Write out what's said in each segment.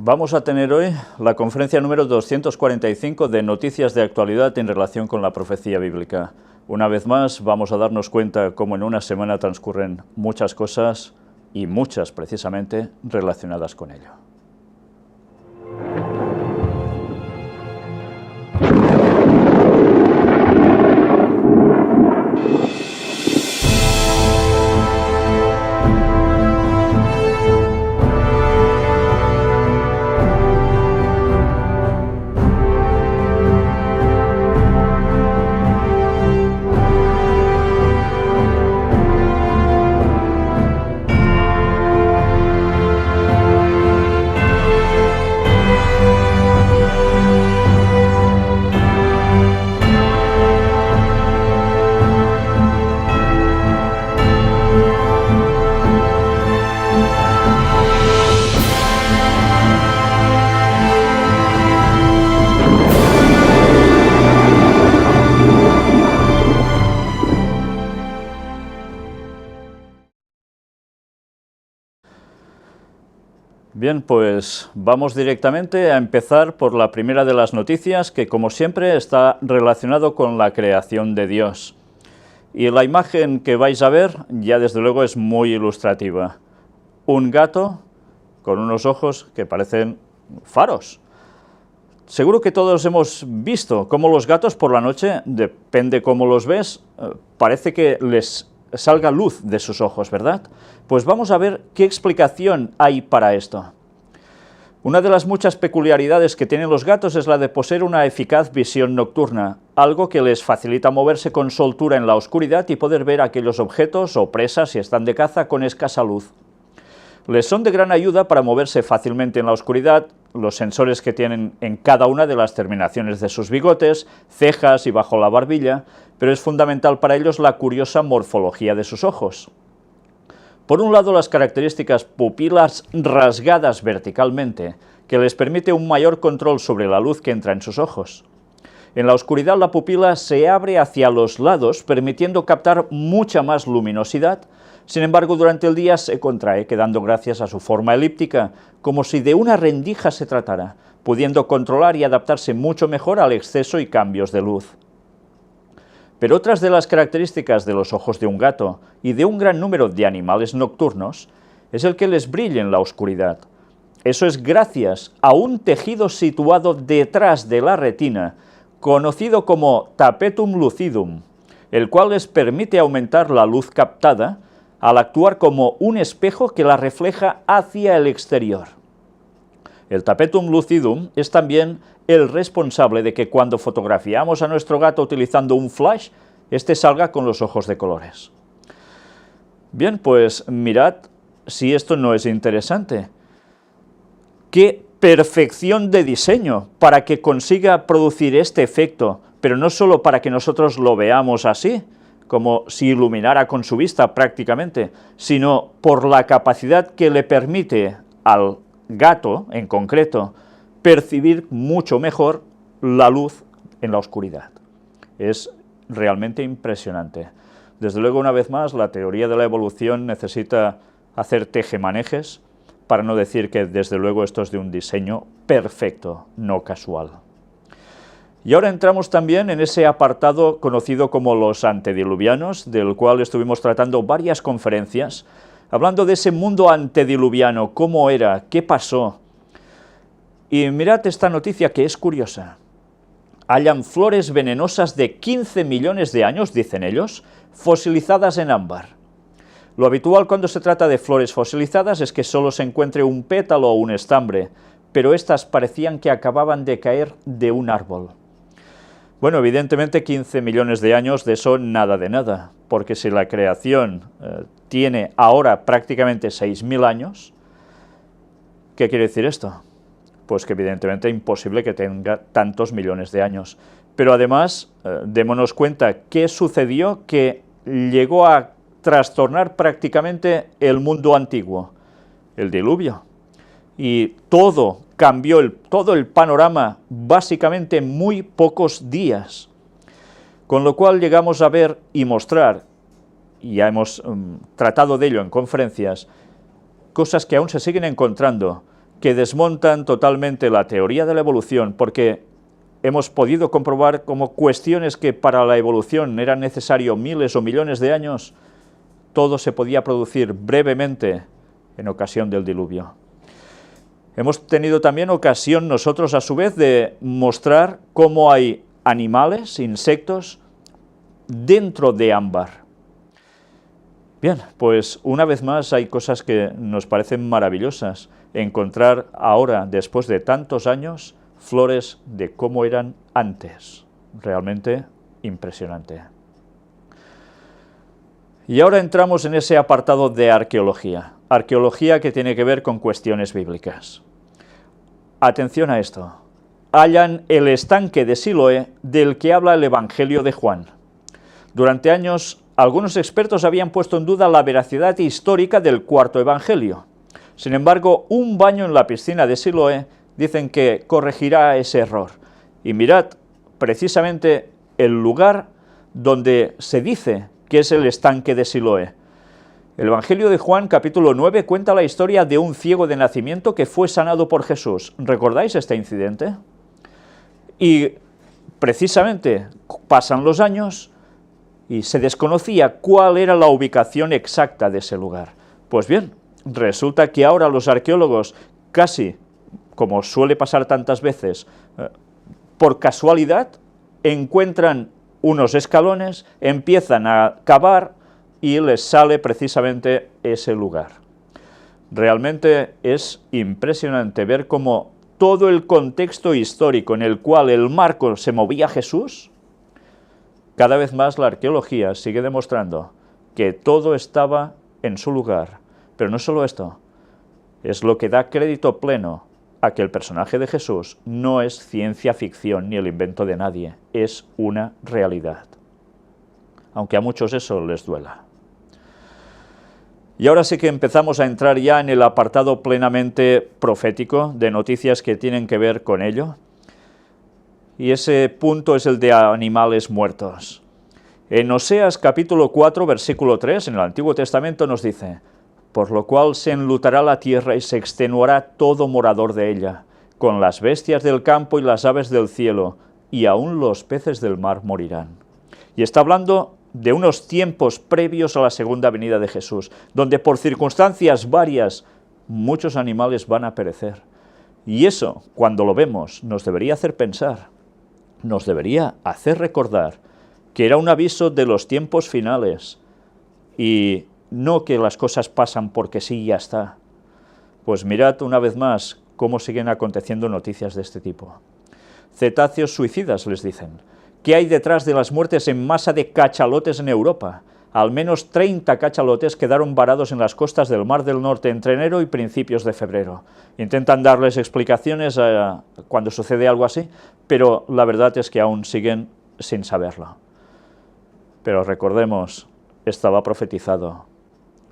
Vamos a tener hoy la conferencia número 245 de Noticias de Actualidad en relación con la profecía bíblica. Una vez más vamos a darnos cuenta cómo en una semana transcurren muchas cosas y muchas precisamente relacionadas con ello. Bien, pues vamos directamente a empezar por la primera de las noticias, que como siempre está relacionado con la creación de Dios. Y la imagen que vais a ver ya desde luego es muy ilustrativa. Un gato con unos ojos que parecen faros. Seguro que todos hemos visto cómo los gatos por la noche, depende cómo los ves, parece que les salga luz de sus ojos, ¿verdad? Pues vamos a ver qué explicación hay para esto. Una de las muchas peculiaridades que tienen los gatos es la de poseer una eficaz visión nocturna, algo que les facilita moverse con soltura en la oscuridad y poder ver aquellos objetos o presas, si están de caza, con escasa luz. Les son de gran ayuda para moverse fácilmente en la oscuridad los sensores que tienen en cada una de las terminaciones de sus bigotes, cejas y bajo la barbilla, pero es fundamental para ellos la curiosa morfología de sus ojos. Por un lado, las características pupilas rasgadas verticalmente, que les permite un mayor control sobre la luz que entra en sus ojos. En la oscuridad la pupila se abre hacia los lados, permitiendo captar mucha más luminosidad. Sin embargo, durante el día se contrae, quedando gracias a su forma elíptica, como si de una rendija se tratara, pudiendo controlar y adaptarse mucho mejor al exceso y cambios de luz. Pero otras de las características de los ojos de un gato y de un gran número de animales nocturnos es el que les brille en la oscuridad. Eso es gracias a un tejido situado detrás de la retina, conocido como tapetum lucidum, el cual les permite aumentar la luz captada al actuar como un espejo que la refleja hacia el exterior. El tapetum lucidum es también el responsable de que cuando fotografiamos a nuestro gato utilizando un flash, este salga con los ojos de colores. Bien, pues mirad si esto no es interesante. ¡Qué perfección de diseño para que consiga producir este efecto! Pero no solo para que nosotros lo veamos así, como si iluminara con su vista prácticamente, sino por la capacidad que le permite al gato, en concreto, percibir mucho mejor la luz en la oscuridad. Es realmente impresionante. Desde luego, una vez más, la teoría de la evolución necesita hacer tejemanejes, para no decir que desde luego esto es de un diseño perfecto, no casual. Y ahora entramos también en ese apartado conocido como los antediluvianos, del cual estuvimos tratando varias conferencias, hablando de ese mundo antediluviano, cómo era, qué pasó. Y mirad esta noticia que es curiosa. Hallan flores venenosas de 15 millones de años, dicen ellos, fosilizadas en ámbar. Lo habitual cuando se trata de flores fosilizadas es que solo se encuentre un pétalo o un estambre, pero estas parecían que acababan de caer de un árbol. Bueno, evidentemente 15 millones de años de eso nada de nada, porque si la creación tiene ahora prácticamente 6.000 años, ¿qué quiere decir esto? Pues que evidentemente es imposible que tenga tantos millones de años. Pero además, démonos cuenta qué sucedió que llegó a trastornar prácticamente el mundo antiguo, el diluvio. Y todo cambió, todo el panorama, básicamente en muy pocos días. Con lo cual llegamos a ver y mostrar, y ya hemos tratado de ello en conferencias, cosas que aún se siguen encontrando, que desmontan totalmente la teoría de la evolución, porque hemos podido comprobar cómo cuestiones que para la evolución eran necesarios miles o millones de años, todo se podía producir brevemente en ocasión del diluvio. Hemos tenido también ocasión nosotros a su vez de mostrar cómo hay animales, insectos, dentro de ámbar. Bien, pues una vez más hay cosas que nos parecen maravillosas. Encontrar ahora, después de tantos años, flores de cómo eran antes. Realmente impresionante. Y ahora entramos en ese apartado de arqueología. Arqueología que tiene que ver con cuestiones bíblicas. Atención a esto. Hallan el estanque de Siloé del que habla el Evangelio de Juan. Durante años, algunos expertos habían puesto en duda la veracidad histórica del cuarto Evangelio. Sin embargo, un baño en la piscina de Siloé dicen que corregirá ese error. Y mirad, precisamente el lugar donde se dice que es el estanque de Siloé. El Evangelio de Juan, capítulo 9, cuenta la historia de un ciego de nacimiento que fue sanado por Jesús. ¿Recordáis este incidente? Y precisamente pasan los años y se desconocía cuál era la ubicación exacta de ese lugar. Pues bien, resulta que ahora los arqueólogos, casi como suele pasar tantas veces, por casualidad, encuentran unos escalones, empiezan a cavar y les sale precisamente ese lugar. Realmente es impresionante ver cómo todo el contexto histórico en el cual el marco se movía Jesús, cada vez más la arqueología sigue demostrando que todo estaba en su lugar. Pero no solo esto, es lo que da crédito pleno a que el personaje de Jesús no es ciencia ficción ni el invento de nadie, es una realidad. Aunque a muchos eso les duela. Y ahora sí que empezamos a entrar ya en el apartado plenamente profético de noticias que tienen que ver con ello. Y ese punto es el de animales muertos. En Oseas capítulo 4, versículo 3, en el Antiguo Testamento nos dice: por lo cual se enlutará la tierra y se extenuará todo morador de ella, con las bestias del campo y las aves del cielo, y aún los peces del mar morirán. Y está hablando de unos tiempos previos a la segunda venida de Jesús, donde por circunstancias varias muchos animales van a perecer. Y eso, cuando lo vemos, nos debería hacer pensar, nos debería hacer recordar que era un aviso de los tiempos finales, y no que las cosas pasan porque sí y ya está. Pues mirad una vez más cómo siguen aconteciendo noticias de este tipo. Cetáceos suicidas, les dicen. ¿Qué hay detrás de las muertes en masa de cachalotes en Europa? Al menos 30 cachalotes quedaron varados en las costas del Mar del Norte entre enero y principios de febrero. Intentan darles explicaciones cuando sucede algo así, pero la verdad es que aún siguen sin saberlo. Pero recordemos, estaba profetizado.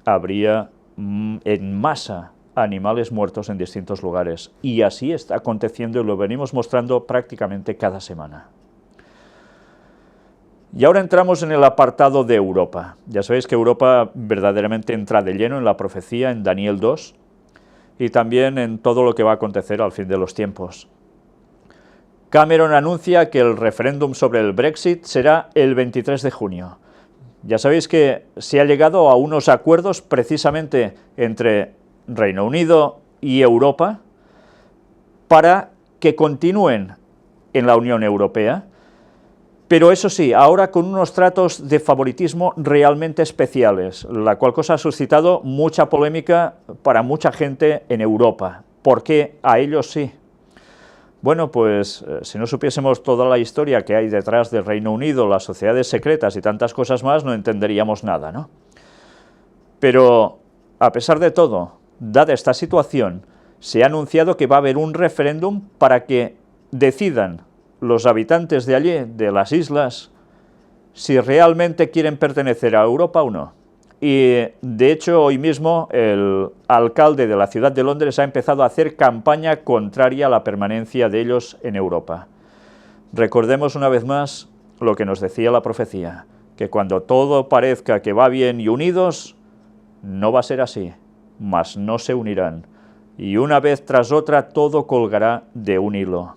Habría en masa animales muertos en distintos lugares, y así está aconteciendo y lo venimos mostrando prácticamente cada semana. Y ahora entramos en el apartado de Europa. Ya sabéis que Europa verdaderamente entra de lleno en la profecía en Daniel 2 y también en todo lo que va a acontecer al fin de los tiempos. Cameron anuncia que el referéndum sobre el Brexit será el 23 de junio. Ya sabéis que se ha llegado a unos acuerdos precisamente entre Reino Unido y Europa para que continúen en la Unión Europea, pero eso sí, ahora con unos tratos de favoritismo realmente especiales, la cual cosa ha suscitado mucha polémica para mucha gente en Europa. ¿Por qué a ellos sí? Bueno, pues si no supiésemos toda la historia que hay detrás del Reino Unido, las sociedades secretas y tantas cosas más, no entenderíamos nada, ¿no? Pero, a pesar de todo, dada esta situación, se ha anunciado que va a haber un referéndum para que decidan los habitantes de allí, de las islas, si realmente quieren pertenecer a Europa o no. Y, de hecho, hoy mismo el alcalde de la ciudad de Londres ha empezado a hacer campaña contraria a la permanencia de ellos en Europa. Recordemos una vez más lo que nos decía la profecía, que cuando todo parezca que va bien y unidos, no va a ser así, mas no se unirán. y una vez tras otra todo colgará de un hilo.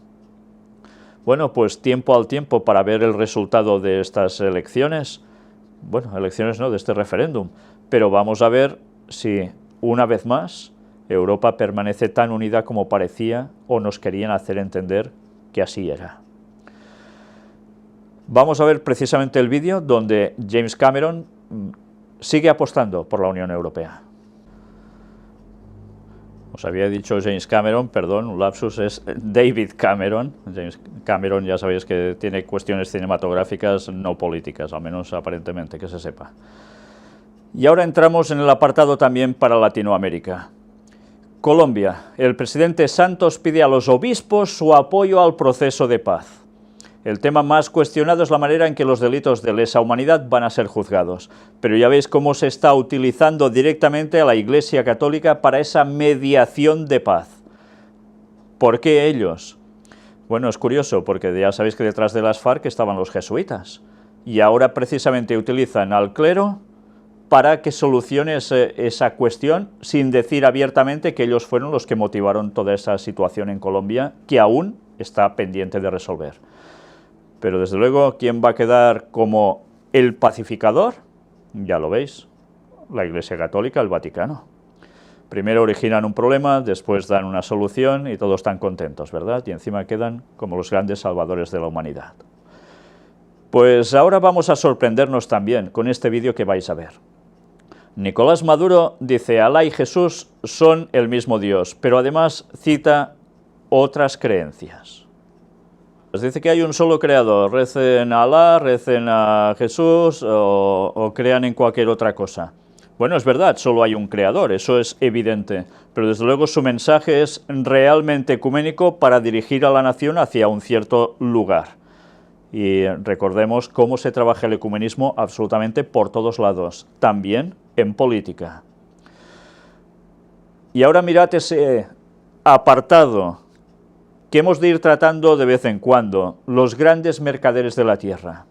Bueno, pues tiempo al tiempo para ver el resultado de estas elecciones. Bueno, elecciones no, de este referéndum. Pero vamos a ver si, una vez más, Europa permanece tan unida como parecía o nos querían hacer entender que así era. Vamos a ver precisamente el vídeo donde James Cameron sigue apostando por la Unión Europea. Os había dicho James Cameron, perdón, un lapsus, es David Cameron. James Cameron ya sabéis que tiene cuestiones cinematográficas, no políticas, al menos aparentemente, que se sepa. Y ahora entramos en el apartado también para Latinoamérica. Colombia. El presidente Santos pide a los obispos su apoyo al proceso de paz. El tema más cuestionado es la manera en que los delitos de lesa humanidad van a ser juzgados. Pero ya veis cómo se está utilizando directamente a la Iglesia Católica para esa mediación de paz. ¿Por qué ellos? Bueno, es curioso, porque ya sabéis que detrás de las FARC estaban los jesuitas. Y ahora precisamente utilizan al clero para que solucione esa cuestión, sin decir abiertamente que ellos fueron los que motivaron toda esa situación en Colombia, que aún está pendiente de resolver. Pero desde luego, ¿quién va a quedar como el pacificador? Ya lo veis, la Iglesia Católica, el Vaticano. Primero originan un problema, después dan una solución y todos están contentos, ¿verdad? Y encima quedan como los grandes salvadores de la humanidad. Pues ahora vamos a sorprendernos también con este vídeo que vais a ver. Nicolás Maduro dice: Alá y Jesús son el mismo Dios, pero además cita otras creencias. Dice que hay un solo creador, recen a Alá, recen a Jesús o crean en cualquier otra cosa. Bueno, es verdad, solo hay un creador, eso es evidente, pero desde luego su mensaje es realmente ecuménico para dirigir a la nación hacia un cierto lugar. Y recordemos cómo se trabaja el ecumenismo absolutamente por todos lados, también en política. Y ahora mirad ese apartado que hemos de ir tratando de vez en cuando, los grandes mercaderes de la tierra.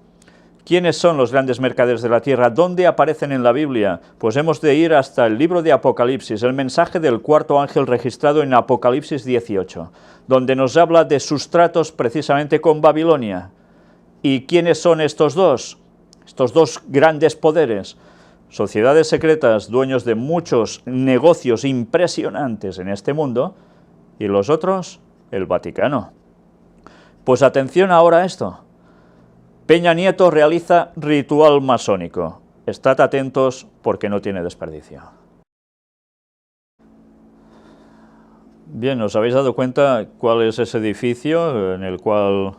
¿Quiénes son los grandes mercaderes de la tierra? ¿Dónde aparecen en la Biblia? Pues hemos de ir hasta el libro de Apocalipsis, el mensaje del cuarto ángel registrado en Apocalipsis 18, donde nos habla de sus tratos precisamente con Babilonia. ¿Y quiénes son estos dos grandes poderes? Sociedades secretas, dueños de muchos negocios impresionantes en este mundo, y los otros, el Vaticano. Pues atención ahora a esto. Peña Nieto realiza ritual masónico. Estad atentos porque no tiene desperdicio. Bien, ¿os habéis dado cuenta cuál es ese edificio en el cual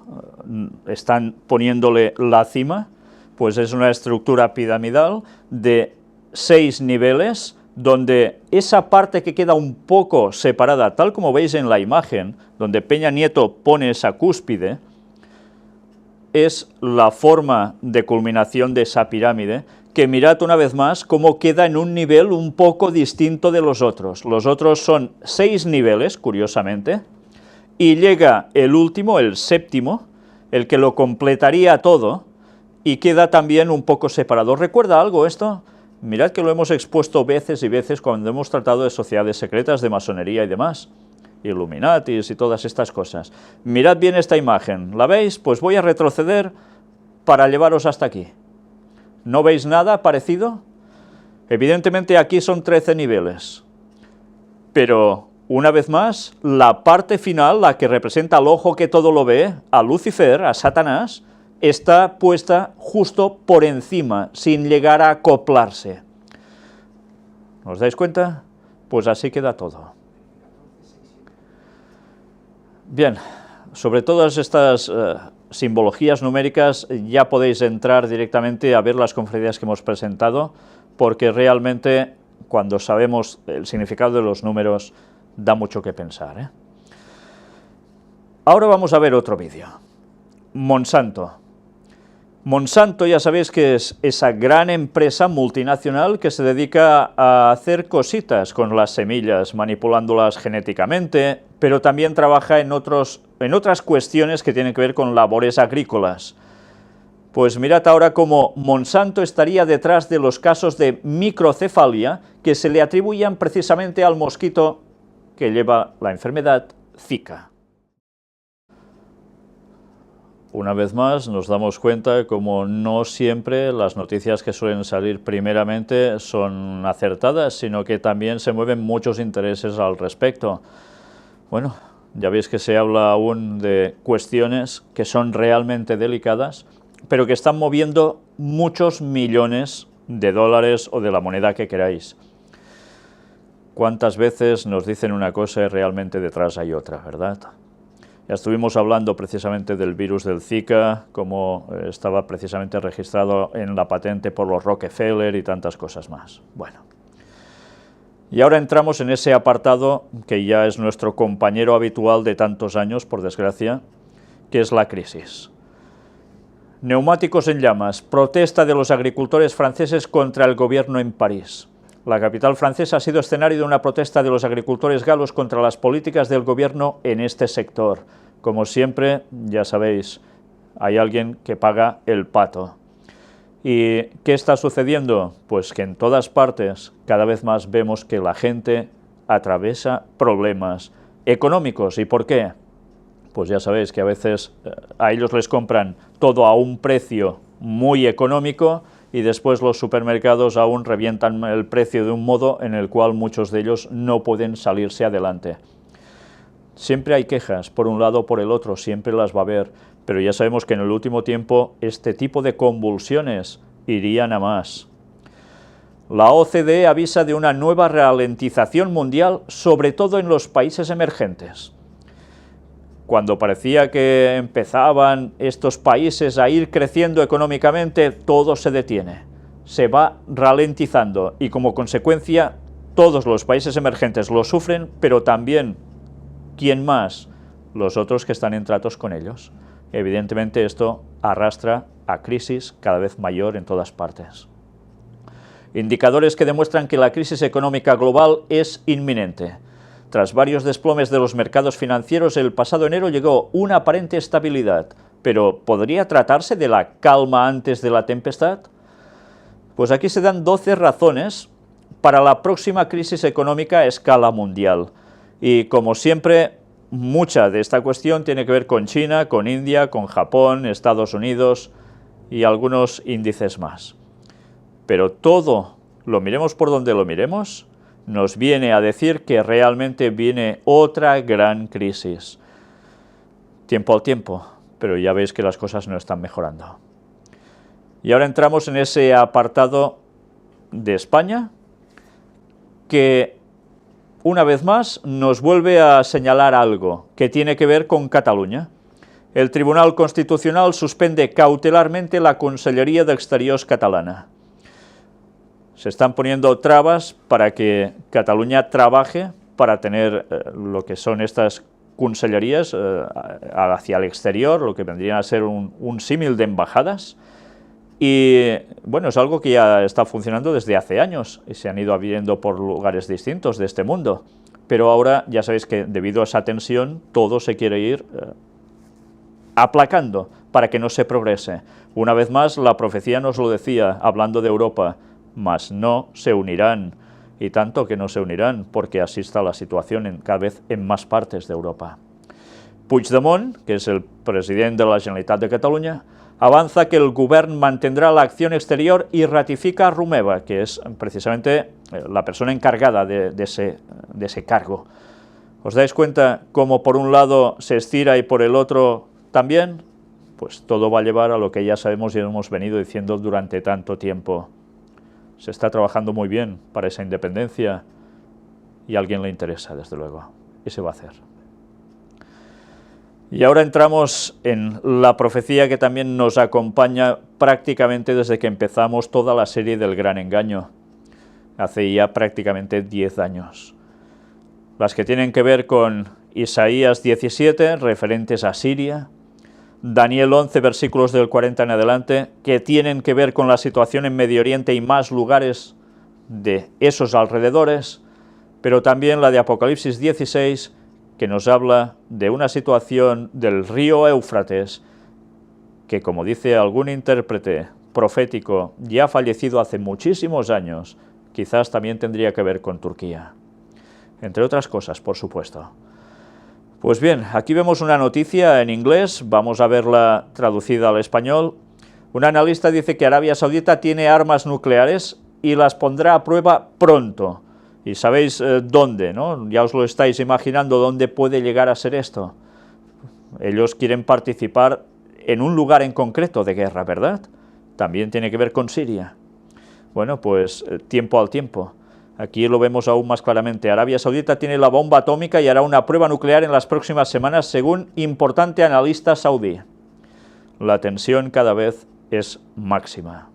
están poniéndole la cima? Pues es una estructura piramidal de 6 niveles, donde esa parte que queda un poco separada, tal como veis en la imagen, donde Peña Nieto pone esa cúspide, es la forma de culminación de esa pirámide, que mirad una vez más cómo queda en un nivel un poco distinto de los otros. Los otros son 6 niveles, curiosamente, y llega el último, el séptimo, el que lo completaría todo, y queda también un poco separado. ¿Recuerda algo esto? Mirad que lo hemos expuesto veces y veces cuando hemos tratado de sociedades secretas, de masonería y demás, Illuminatis y todas estas cosas. Mirad bien esta imagen, ¿la veis? Pues voy a retroceder para llevaros hasta aquí. ¿No veis nada parecido? Evidentemente aquí son 13 niveles, pero una vez más, la parte final, la que representa al ojo que todo lo ve, a Lucifer, a Satanás, está puesta justo por encima, sin llegar a acoplarse. ¿Os dais cuenta? Pues así queda todo. Bien, sobre todas estas simbologías numéricas ya podéis entrar directamente a ver las conferencias que hemos presentado, porque realmente cuando sabemos el significado de los números da mucho que pensar, ¿eh? Ahora vamos a ver otro vídeo. Monsanto. Monsanto ya sabéis que es esa gran empresa multinacional que se dedica a hacer cositas con las semillas, manipulándolas genéticamente, pero también trabaja en otras cuestiones que tienen que ver con labores agrícolas. Pues mirad ahora cómo Monsanto estaría detrás de los casos de microcefalia que se le atribuían precisamente al mosquito que lleva la enfermedad Zika. Una vez más nos damos cuenta de cómo no siempre las noticias que suelen salir primeramente son acertadas, sino que también se mueven muchos intereses al respecto. Bueno, ya veis que se habla aún de cuestiones que son realmente delicadas, pero que están moviendo muchos millones de dólares o de la moneda que queráis. ¿Cuántas veces nos dicen una cosa y realmente detrás hay otra, verdad? Ya estuvimos hablando precisamente del virus del Zika, cómo estaba precisamente registrado en la patente por los Rockefeller y tantas cosas más. Bueno, y ahora entramos en ese apartado que ya es nuestro compañero habitual de tantos años, por desgracia, que es la crisis. Neumáticos en llamas, protesta de los agricultores franceses contra el gobierno en París. La capital francesa ha sido escenario de una protesta de los agricultores galos contra las políticas del gobierno en este sector. Como siempre, ya sabéis, hay alguien que paga el pato. ¿Y qué está sucediendo? Pues que en todas partes cada vez más vemos que la gente atraviesa problemas económicos. ¿Y por qué? Pues ya sabéis que a veces a ellos les compran todo a un precio muy económico y después los supermercados aún revientan el precio de un modo en el cual muchos de ellos no pueden salirse adelante. Siempre hay quejas, por un lado o por el otro, siempre las va a haber, pero ya sabemos que en el último tiempo este tipo de convulsiones irían a más. La OCDE avisa de una nueva ralentización mundial, sobre todo en los países emergentes. Cuando parecía que empezaban estos países a ir creciendo económicamente, todo se detiene, se va ralentizando y como consecuencia todos los países emergentes lo sufren, pero también, ¿quién más? Los otros que están en tratos con ellos. Evidentemente esto arrastra a crisis cada vez mayor en todas partes. Indicadores que demuestran que la crisis económica global es inminente. Tras varios desplomes de los mercados financieros, el pasado enero llegó una aparente estabilidad, pero ¿podría tratarse de la calma antes de la tempestad? Pues aquí se dan 12 razones para la próxima crisis económica a escala mundial. Y como siempre, mucha de esta cuestión tiene que ver con China, con India, con Japón, Estados Unidos y algunos índices más. Pero todo, lo miremos por donde lo miremos, nos viene a decir que realmente viene otra gran crisis. Tiempo al tiempo, pero ya veis que las cosas no están mejorando. Y ahora entramos en ese apartado de España, que una vez más nos vuelve a señalar algo que tiene que ver con Cataluña. El Tribunal Constitucional suspende cautelarmente la Conselleria d'Exteriors catalana. Se están poniendo trabas para que Cataluña trabaje para tener lo que son estas consellerías hacia el exterior, lo que vendrían a ser un símil de embajadas. Y bueno, es algo que ya está funcionando desde hace años y se han ido abriendo por lugares distintos de este mundo. Pero ahora ya sabéis que debido a esa tensión todo se quiere ir aplacando para que no se progrese. Una vez más, la profecía nos lo decía, hablando de Europa, mas no se unirán, y tanto que no se unirán, porque así está la situación cada vez en más partes de Europa. Puigdemont, que es el presidente de la Generalitat de Cataluña, avanza que el govern mantendrá la acción exterior y ratifica a Romeva, que es precisamente la persona encargada de ese cargo. ¿Os dais cuenta cómo por un lado se estira y por el otro también? Pues todo va a llevar a lo que ya sabemos y hemos venido diciendo durante tanto tiempo. Se está trabajando muy bien para esa independencia y a alguien le interesa, desde luego, y se va a hacer. Y ahora entramos en la profecía que también nos acompaña prácticamente desde que empezamos toda la serie del Gran Engaño, hace ya prácticamente 10 años. Las que tienen que ver con Isaías 17, referentes a Siria, Daniel 11, versículos del 40 en adelante, que tienen que ver con la situación en Medio Oriente y más lugares de esos alrededores, pero también la de Apocalipsis 16, que nos habla de una situación del río Éufrates, que como dice algún intérprete profético ya fallecido hace muchísimos años, quizás también tendría que ver con Turquía. entre otras cosas, por supuesto. Pues bien, aquí vemos una noticia en inglés, vamos a verla traducida al español. Un analista dice que Arabia Saudita tiene armas nucleares y las pondrá a prueba pronto. Y sabéis dónde, ¿no? Ya os lo estáis imaginando dónde puede llegar a ser esto. Ellos quieren participar en un lugar en concreto de guerra, ¿verdad? También tiene que ver con Siria. Bueno, pues tiempo al tiempo. Aquí lo vemos aún más claramente. Arabia Saudita tiene la bomba atómica y hará una prueba nuclear en las próximas semanas, según importante analista saudí. La tensión cada vez es máxima.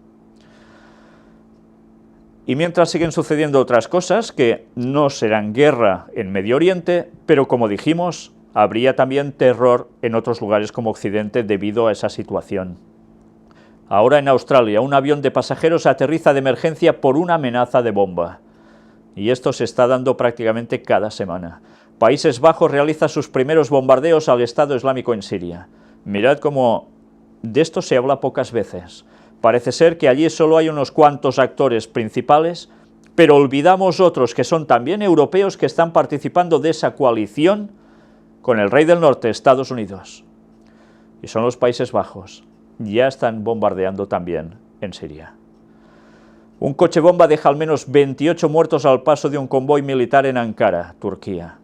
Y mientras siguen sucediendo otras cosas que no serán guerra en Medio Oriente, pero como dijimos, habría también terror en otros lugares como Occidente debido a esa situación. Ahora en Australia, un avión de pasajeros aterriza de emergencia por una amenaza de bomba. Y esto se está dando prácticamente cada semana. Países Bajos realiza sus primeros bombardeos al Estado Islámico en Siria. Mirad cómo de esto se habla pocas veces. Parece ser que allí solo hay unos cuantos actores principales, pero olvidamos otros que son también europeos que están participando de esa coalición con el Rey del Norte, Estados Unidos. Y son los Países Bajos. Ya están bombardeando también en Siria. Un coche bomba deja al menos 28 muertos al paso de un convoy militar en Ankara, Turquía.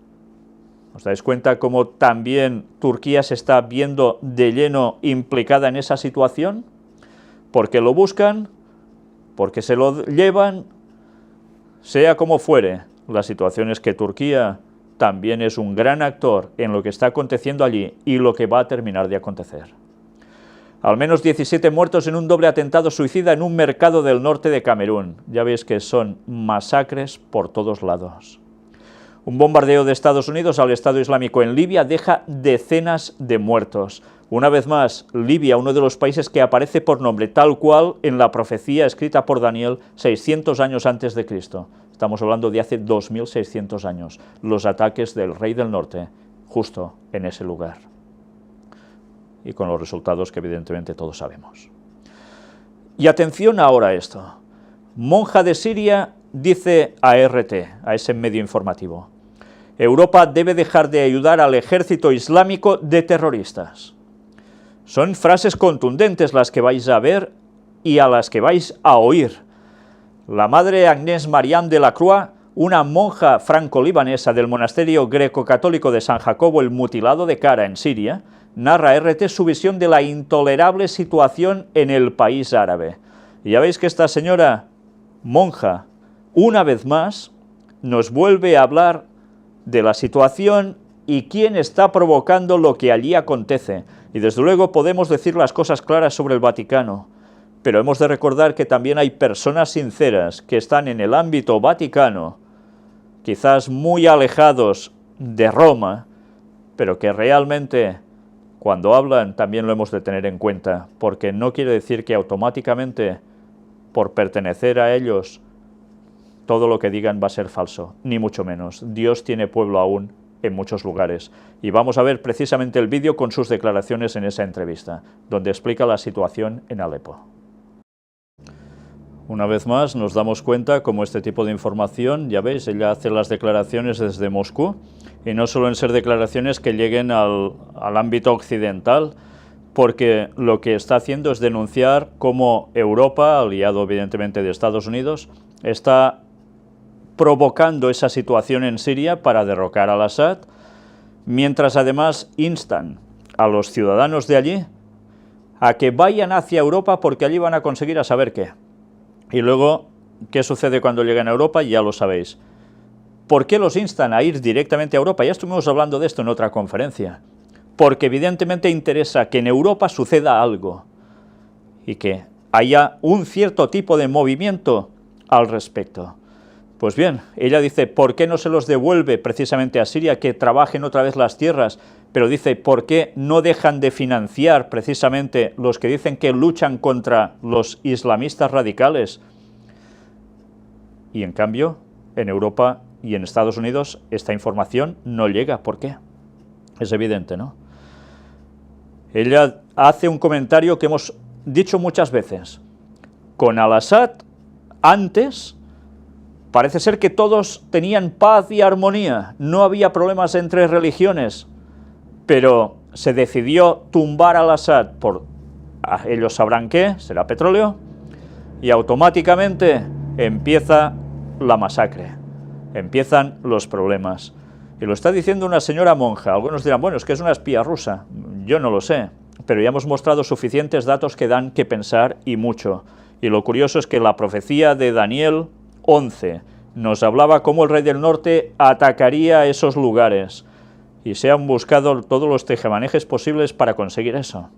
¿Os dais cuenta cómo también Turquía se está viendo de lleno implicada en esa situación? Porque lo buscan, porque se lo llevan, sea como fuere. La situación es que Turquía también es un gran actor en lo que está aconteciendo allí y lo que va a terminar de acontecer. Al menos 17 muertos en un doble atentado suicida en un mercado del norte de Camerún. Ya veis que son masacres por todos lados. Un bombardeo de Estados Unidos al Estado Islámico en Libia deja decenas de muertos. Una vez más, Libia, uno de los países que aparece por nombre, tal cual en la profecía escrita por Daniel 600 años antes de Cristo. Estamos hablando de hace 2600 años, los ataques del Rey del Norte, justo en ese lugar. Y con los resultados que evidentemente todos sabemos. Y atención ahora a esto. Monja de Siria dice a RT, a ese medio informativo: Europa debe dejar de ayudar al ejército islámico de terroristas. Son frases contundentes las que vais a ver y a las que vais a oír. La madre Agnès Marianne de la Croix, una monja franco-libanesa del monasterio greco-católico de San Jacobo el Mutilado de Cara en Siria, narra a RT su visión de la intolerable situación en el país árabe. Y ya veis que esta señora monja, una vez más, nos vuelve a hablar de la situación y quién está provocando lo que allí acontece. Y desde luego podemos decir las cosas claras sobre el Vaticano, pero hemos de recordar que también hay personas sinceras que están en el ámbito vaticano, quizás muy alejados de Roma, pero que realmente cuando hablan también lo hemos de tener en cuenta, porque no quiere decir que automáticamente, por pertenecer a ellos, todo lo que digan va a ser falso, ni mucho menos. Dios tiene pueblo aún en muchos lugares. Y vamos a ver precisamente el vídeo con sus declaraciones en esa entrevista, donde explica la situación en Alepo. Una vez más nos damos cuenta cómo este tipo de información, ya veis, ella hace las declaraciones desde Moscú, y no suelen ser declaraciones que lleguen al ámbito occidental, porque lo que está haciendo es denunciar cómo Europa, aliado evidentemente de Estados Unidos, está provocando esa situación en Siria para derrocar al Assad, mientras además instan a los ciudadanos de allí a que vayan hacia Europa porque allí van a conseguir a saber qué. Y luego, ¿qué sucede cuando llegan a Europa? Ya lo sabéis. ¿Por qué los instan a ir directamente a Europa? Ya estuvimos hablando de esto en otra conferencia. Porque evidentemente interesa que en Europa suceda algo y que haya un cierto tipo de movimiento al respecto. Pues bien, ella dice, ¿por qué no se los devuelve precisamente a Siria, que trabajen otra vez las tierras? Pero dice, ¿por qué no dejan de financiar precisamente los que dicen que luchan contra los islamistas radicales? Y en cambio, en Europa y en Estados Unidos esta información no llega. ¿Por qué? Es evidente, ¿no? Ella hace un comentario que hemos dicho muchas veces. Con al-Assad, antes Parece ser que todos tenían paz y armonía, no había problemas entre religiones, pero se decidió tumbar al Assad por, ellos sabrán qué, será petróleo, y automáticamente empieza la masacre, empiezan los problemas. Y lo está diciendo una señora monja. Algunos dirán, bueno, es que es una espía rusa. Yo no lo sé, pero ya hemos mostrado suficientes datos que dan que pensar y mucho. Y lo curioso es que la profecía de Daniel 11 nos hablaba cómo el rey del norte atacaría esos lugares. Y se han buscado todos los tejemanejes posibles para conseguir eso.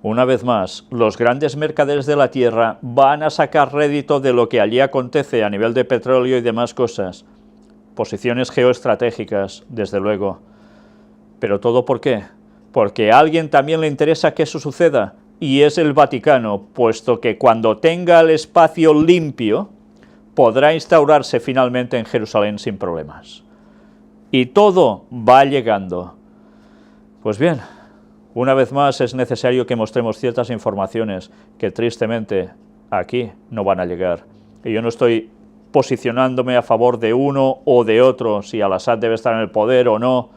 Una vez más, los grandes mercaderes de la tierra van a sacar rédito de lo que allí acontece a nivel de petróleo y demás cosas. Posiciones geoestratégicas, desde luego. ¿Pero todo por qué? Porque a alguien también le interesa que eso suceda, y es el Vaticano, puesto que cuando tenga el espacio limpio, podrá instaurarse finalmente en Jerusalén sin problemas. Y todo va llegando. Pues bien, una vez más es necesario que mostremos ciertas informaciones que tristemente aquí no van a llegar. Y yo no estoy posicionándome a favor de uno o de otro, si Al-Assad debe estar en el poder o no.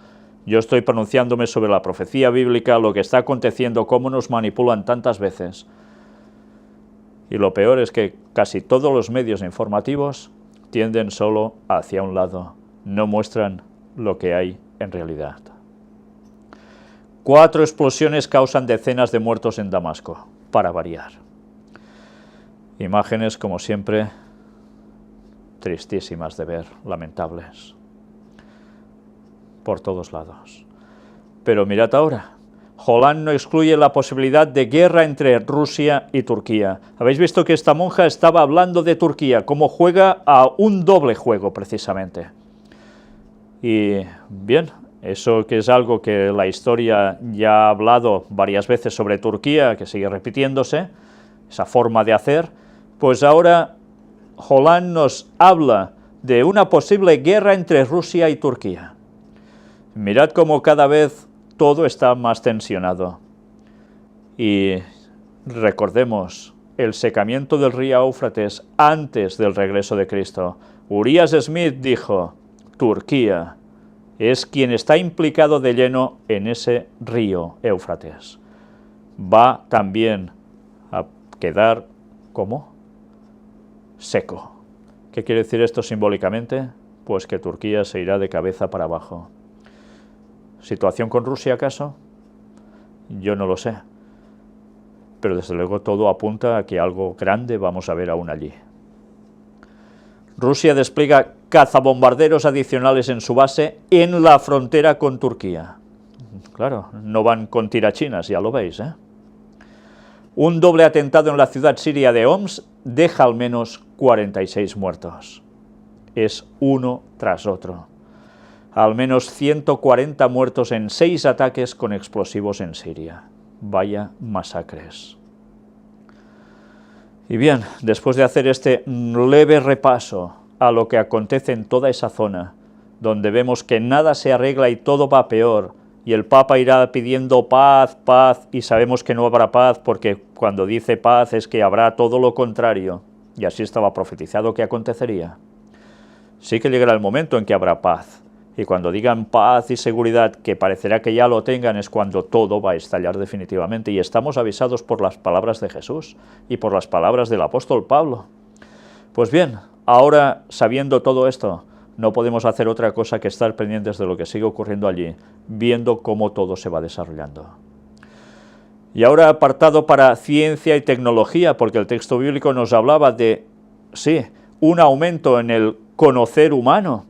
Yo estoy pronunciándome sobre la profecía bíblica, lo que está aconteciendo, cómo nos manipulan tantas veces. Y lo peor es que casi todos los medios informativos tienden solo hacia un lado, no muestran lo que hay en realidad. 4 explosiones causan decenas de muertos en Damasco, para variar. Imágenes, como siempre, tristísimas de ver, lamentables, por todos lados. Pero mirad ahora, Jolán no excluye la posibilidad de guerra entre Rusia y Turquía. Habéis visto que esta monja estaba hablando de Turquía, cómo juega a un doble juego, precisamente. Y bien, eso que es algo que la historia ya ha hablado varias veces sobre Turquía, que sigue repitiéndose, esa forma de hacer, pues ahora Jolán nos habla de una posible guerra entre Rusia y Turquía. Mirad cómo cada vez todo está más tensionado. Y recordemos el secamiento del río Éufrates antes del regreso de Cristo. Urias Smith dijo, Turquía es quien está implicado de lleno en ese río Éufrates. Va también a quedar, ¿cómo? Seco. ¿Qué quiere decir esto simbólicamente? Pues que Turquía se irá de cabeza para abajo. ¿Situación con Rusia acaso? Yo no lo sé. Pero desde luego todo apunta a que algo grande vamos a ver aún allí. Rusia despliega cazabombarderos adicionales en su base en la frontera con Turquía. Claro, no van con tirachinas, ya lo veis, ¿eh? Un doble atentado en la ciudad siria de Homs deja al menos 46 muertos. Es uno tras otro. Al menos 140 muertos en 6 ataques con explosivos en Siria. Vaya masacres. Y bien, después de hacer este leve repaso a lo que acontece en toda esa zona, donde vemos que nada se arregla y todo va peor, y el Papa irá pidiendo paz, paz, y sabemos que no habrá paz, porque cuando dice paz es que habrá todo lo contrario, y así estaba profetizado que acontecería. Sí que llegará el momento en que habrá paz, y cuando digan paz y seguridad, que parecerá que ya lo tengan, es cuando todo va a estallar definitivamente, y estamos avisados por las palabras de Jesús, y por las palabras del apóstol Pablo. Pues bien, ahora, sabiendo todo esto, no podemos hacer otra cosa que estar pendientes de lo que sigue ocurriendo allí, viendo cómo todo se va desarrollando. Y ahora apartado para ciencia y tecnología, porque el texto bíblico nos hablaba de, sí, un aumento en el conocer humano,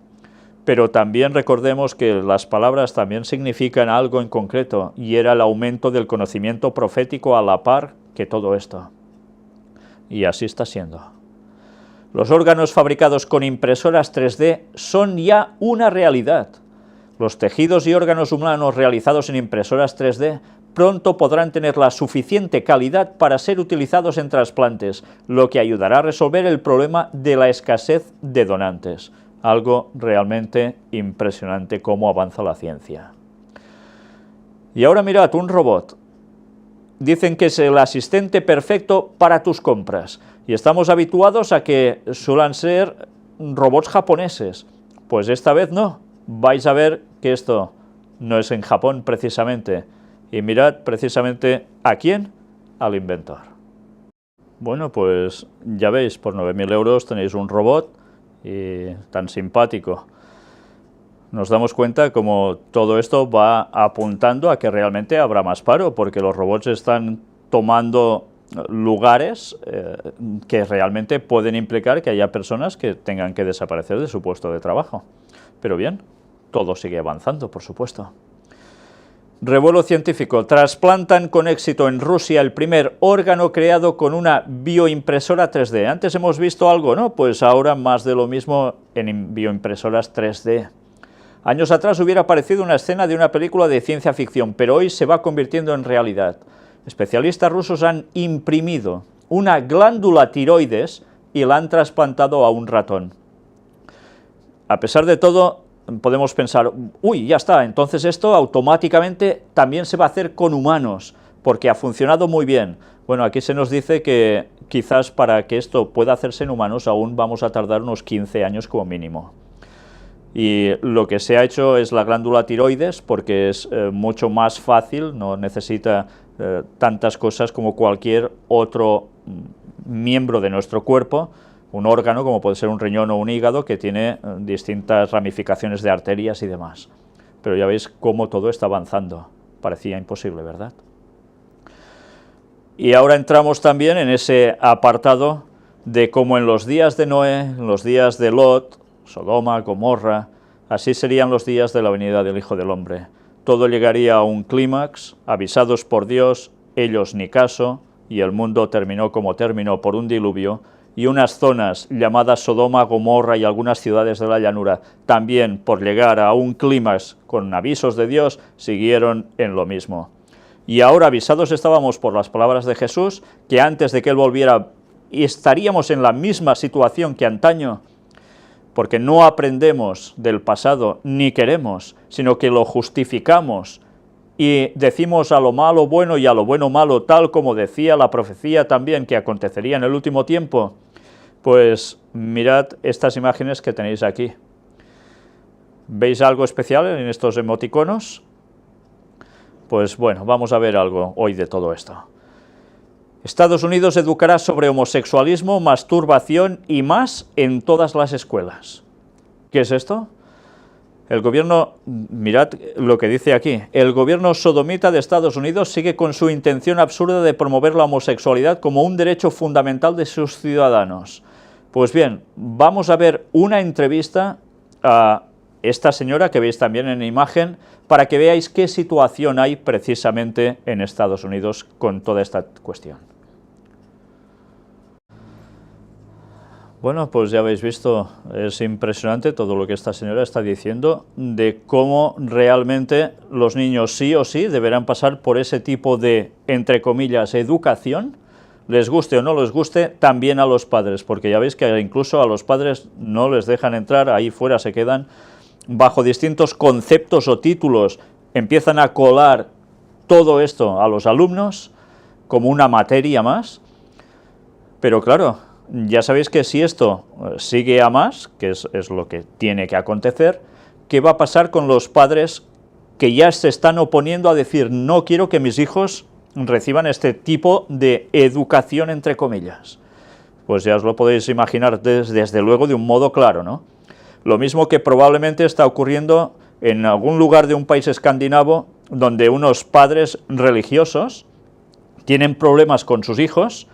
pero también recordemos que las palabras también significan algo en concreto, y era el aumento del conocimiento profético a la par que todo esto. Y así está siendo. Los órganos fabricados con impresoras 3D son ya una realidad. Los tejidos y órganos humanos realizados en impresoras 3D pronto podrán tener la suficiente calidad para ser utilizados en trasplantes, lo que ayudará a resolver el problema de la escasez de donantes. Algo realmente impresionante cómo avanza la ciencia. Y ahora mirad, un robot. Dicen que es el asistente perfecto para tus compras. Y estamos habituados a que suelen ser robots japoneses. Pues esta vez no, vais a ver que esto no es en Japón precisamente. Y mirad precisamente a quién, al inventor. Bueno, pues ya veis, por 9.000 euros tenéis un robot y tan simpático. Nos damos cuenta como todo esto va apuntando a que realmente habrá más paro, porque los robots están tomando lugares que realmente pueden implicar que haya personas que tengan que desaparecer de su puesto de trabajo. Pero bien, todo sigue avanzando, por supuesto. Revuelo científico. Trasplantan con éxito en Rusia el primer órgano creado con una bioimpresora 3D. Antes hemos visto algo, ¿no? Pues ahora más de lo mismo en bioimpresoras 3D. Años atrás hubiera parecido una escena de una película de ciencia ficción, pero hoy se va convirtiendo en realidad. Especialistas rusos han imprimido una glándula tiroides y la han trasplantado a un ratón. A pesar de todo, podemos pensar, uy, ya está, entonces esto automáticamente también se va a hacer con humanos, porque ha funcionado muy bien. Bueno, aquí se nos dice que quizás para que esto pueda hacerse en humanos aún vamos a tardar unos 15 años como mínimo. Y lo que se ha hecho es la glándula tiroides, porque es mucho más fácil, no necesita tantas cosas como cualquier otro miembro de nuestro cuerpo, un órgano como puede ser un riñón o un hígado que tiene distintas ramificaciones de arterias y demás. Pero ya veis cómo todo está avanzando, parecía imposible, ¿verdad? Y ahora entramos también en ese apartado de cómo en los días de Noé, en los días de Lot, Sodoma, Gomorra, así serían los días de la venida del Hijo del Hombre. Todo llegaría a un clímax, avisados por Dios, ellos ni caso, y el mundo terminó como terminó por un diluvio, y unas zonas llamadas Sodoma, Gomorra y algunas ciudades de la llanura, también por llegar a un clímax con avisos de Dios, siguieron en lo mismo. Y ahora avisados estábamos por las palabras de Jesús, que antes de que Él volviera estaríamos en la misma situación que antaño, porque no aprendemos del pasado, ni queremos, sino que lo justificamos y decimos a lo malo bueno y a lo bueno malo, tal como decía la profecía también que acontecería en el último tiempo. Pues mirad estas imágenes que tenéis aquí. ¿Veis algo especial en estos emoticonos? Pues bueno, vamos a ver algo hoy de todo esto. Estados Unidos educará sobre homosexualismo, masturbación y más en todas las escuelas. ¿Qué es esto? El gobierno, mirad lo que dice aquí, el gobierno sodomita de Estados Unidos sigue con su intención absurda de promover la homosexualidad como un derecho fundamental de sus ciudadanos. Pues bien, vamos a ver una entrevista a esta señora que veis también en imagen, para que veáis qué situación hay precisamente en Estados Unidos con toda esta cuestión. Bueno, pues ya habéis visto, es impresionante todo lo que esta señora está diciendo de cómo realmente los niños sí o sí deberán pasar por ese tipo de, entre comillas, educación, les guste o no les guste, también a los padres, porque ya veis que incluso a los padres no les dejan entrar, ahí fuera se quedan, bajo distintos conceptos o títulos, empiezan a colar todo esto a los alumnos como una materia más, pero claro, ya sabéis que si esto sigue a más, que es lo que tiene que acontecer, ¿qué va a pasar con los padres que ya se están oponiendo a decir no quiero que mis hijos reciban este tipo de educación entre comillas? Pues ya os lo podéis imaginar desde luego de un modo claro, ¿no? Lo mismo que probablemente está ocurriendo en algún lugar de un país escandinavo donde unos padres religiosos tienen problemas con sus hijos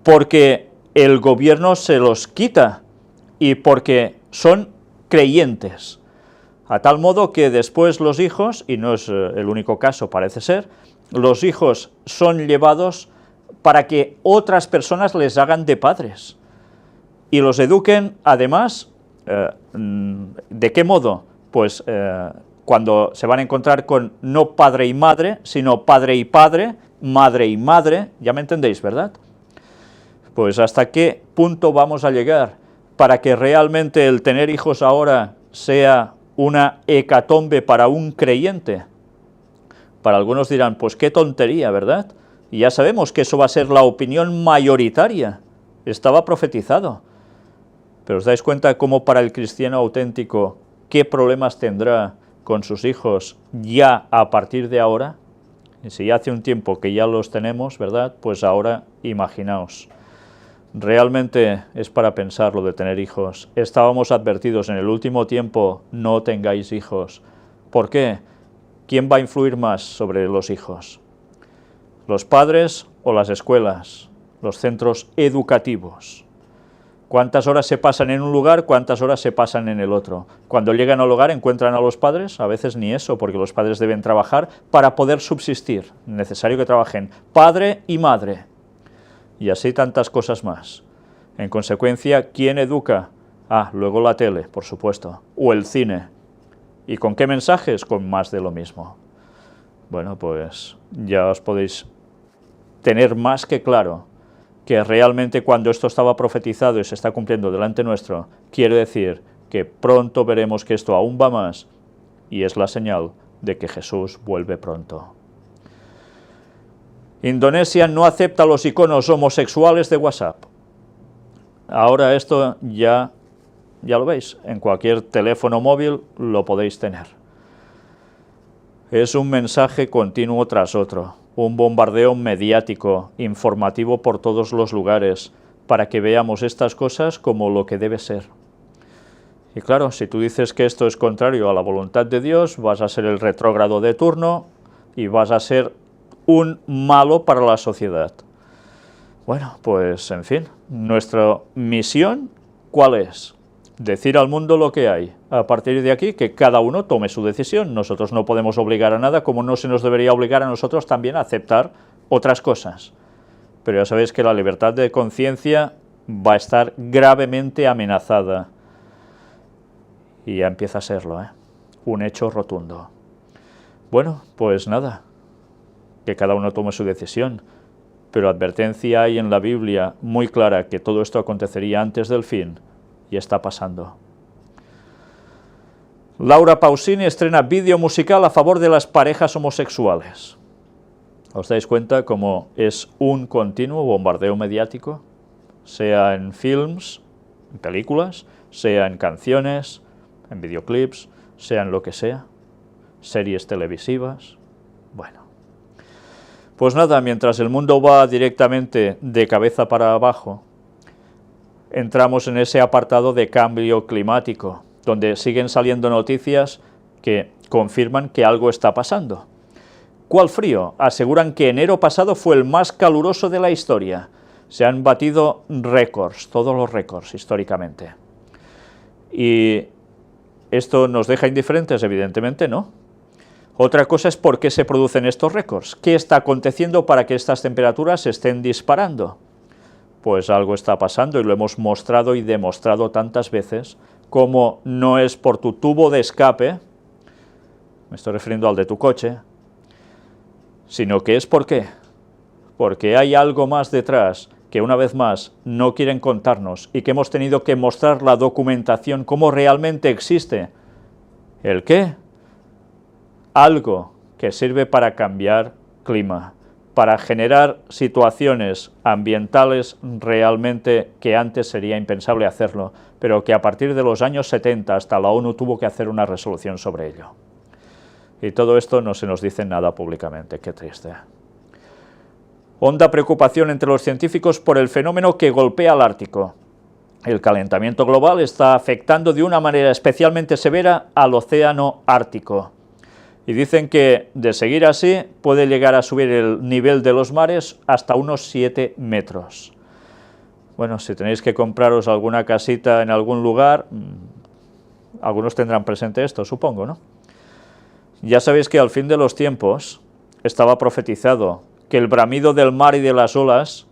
porque el gobierno se los quita y porque son creyentes, a tal modo que después los hijos, y no es el único caso parece ser, los hijos son llevados para que otras personas les hagan de padres y los eduquen además, ¿de qué modo? Pues cuando se van a encontrar con no padre y madre, sino padre y padre, madre y madre, ya me entendéis, ¿verdad? Pues ¿hasta qué punto vamos a llegar para que realmente el tener hijos ahora sea una hecatombe para un creyente? Para algunos dirán, pues qué tontería, ¿verdad? Y ya sabemos que eso va a ser la opinión mayoritaria, estaba profetizado. Pero ¿os dais cuenta cómo para el cristiano auténtico, qué problemas tendrá con sus hijos ya a partir de ahora? Y si hace un tiempo que ya los tenemos, ¿verdad? Pues ahora imaginaos. Realmente es para pensar lo de tener hijos. Estábamos advertidos en el último tiempo, no tengáis hijos. ¿Por qué? ¿Quién va a influir más sobre los hijos? ¿Los padres o las escuelas? Los centros educativos. ¿Cuántas horas se pasan en un lugar, cuántas horas se pasan en el otro? Cuando llegan al hogar encuentran a los padres, a veces ni eso, porque los padres deben trabajar para poder subsistir. Necesario que trabajen padre y madre. Y así tantas cosas más. En consecuencia, ¿quién educa? Luego la tele, por supuesto, o el cine. ¿Y con qué mensajes? Con más de lo mismo. Bueno, pues ya os podéis tener más que claro que realmente cuando esto estaba profetizado y se está cumpliendo delante nuestro, quiere decir que pronto veremos que esto aún va más, y es la señal de que Jesús vuelve pronto. Indonesia no acepta los iconos homosexuales de WhatsApp. Ahora esto ya lo veis, en cualquier teléfono móvil lo podéis tener. Es un mensaje continuo tras otro, un bombardeo mediático, informativo por todos los lugares, para que veamos estas cosas como lo que debe ser. Y claro, si tú dices que esto es contrario a la voluntad de Dios, vas a ser el retrógrado de turno y vas a ser un malo para la sociedad. Bueno, pues en fin, nuestra misión, ¿cuál es? Decir al mundo lo que hay. A partir de aquí, que cada uno tome su decisión. Nosotros no podemos obligar a nada, como no se nos debería obligar a nosotros también a aceptar otras cosas. Pero ya sabéis que la libertad de conciencia va a estar gravemente amenazada. Y ya empieza a serlo, un hecho rotundo. Bueno, pues nada, que cada uno tome su decisión. Pero advertencia hay en la Biblia muy clara que todo esto acontecería antes del fin. Y está pasando. Laura Pausini estrena vídeo musical a favor de las parejas homosexuales. ¿Os dais cuenta cómo es un continuo bombardeo mediático? Sea en films, en películas, sea en canciones, en videoclips, sea en lo que sea, series televisivas. Bueno, pues nada, mientras el mundo va directamente de cabeza para abajo, entramos en ese apartado de cambio climático, donde siguen saliendo noticias que confirman que algo está pasando. ¿Cuál frío? Aseguran que enero pasado fue el más caluroso de la historia. Se han batido récords, todos los récords históricamente. ¿Y esto nos deja indiferentes? Evidentemente no. Otra cosa es por qué se producen estos récords. ¿Qué está aconteciendo para que estas temperaturas se estén disparando? Pues algo está pasando y lo hemos mostrado y demostrado tantas veces, como no es por tu tubo de escape, me estoy refiriendo al de tu coche, sino que es ¿por qué? Porque hay algo más detrás que una vez más no quieren contarnos y que hemos tenido que mostrar la documentación cómo realmente existe. ¿El qué? Algo que sirve para cambiar clima, para generar situaciones ambientales realmente que antes sería impensable hacerlo, pero que a partir de los años 70 hasta la ONU tuvo que hacer una resolución sobre ello. Y todo esto no se nos dice nada públicamente, qué triste. Honda preocupación entre los científicos por el fenómeno que golpea al Ártico. El calentamiento global está afectando de una manera especialmente severa al océano Ártico. Y dicen que, de seguir así, puede llegar a subir el nivel de los mares hasta unos 7 metros. Bueno, si tenéis que compraros alguna casita en algún lugar, algunos tendrán presente esto, supongo, ¿no? Ya sabéis que al fin de los tiempos estaba profetizado que el bramido del mar y de las olas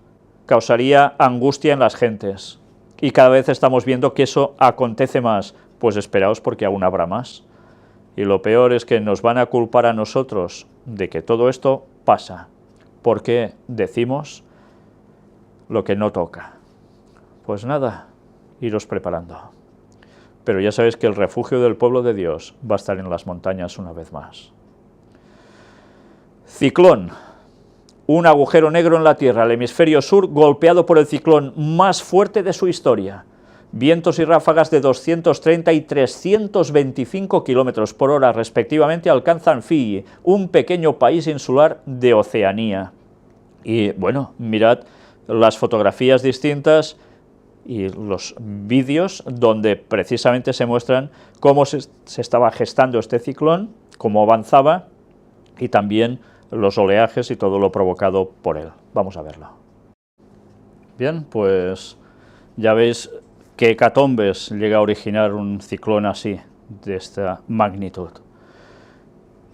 causaría angustia en las gentes. Y cada vez estamos viendo que eso acontece más. Pues esperaos porque aún habrá más. Y lo peor es que nos van a culpar a nosotros de que todo esto pasa, porque decimos lo que no toca. Pues nada, iros preparando. Pero ya sabéis que el refugio del pueblo de Dios va a estar en las montañas una vez más. Ciclón. Un agujero negro en la Tierra, el hemisferio sur, golpeado por el ciclón más fuerte de su historia. vientos y ráfagas de 230 y 325 kilómetros por hora respectivamente alcanzan Fiyi, un pequeño país insular de Oceanía. Y bueno, mirad las fotografías distintas y los vídeos donde precisamente se muestran cómo se estaba gestando este ciclón, cómo avanzaba y también los oleajes y todo lo provocado por él. Vamos a verlo. Bien, pues ya veis qué hecatombes llega a originar un ciclón así, de esta magnitud.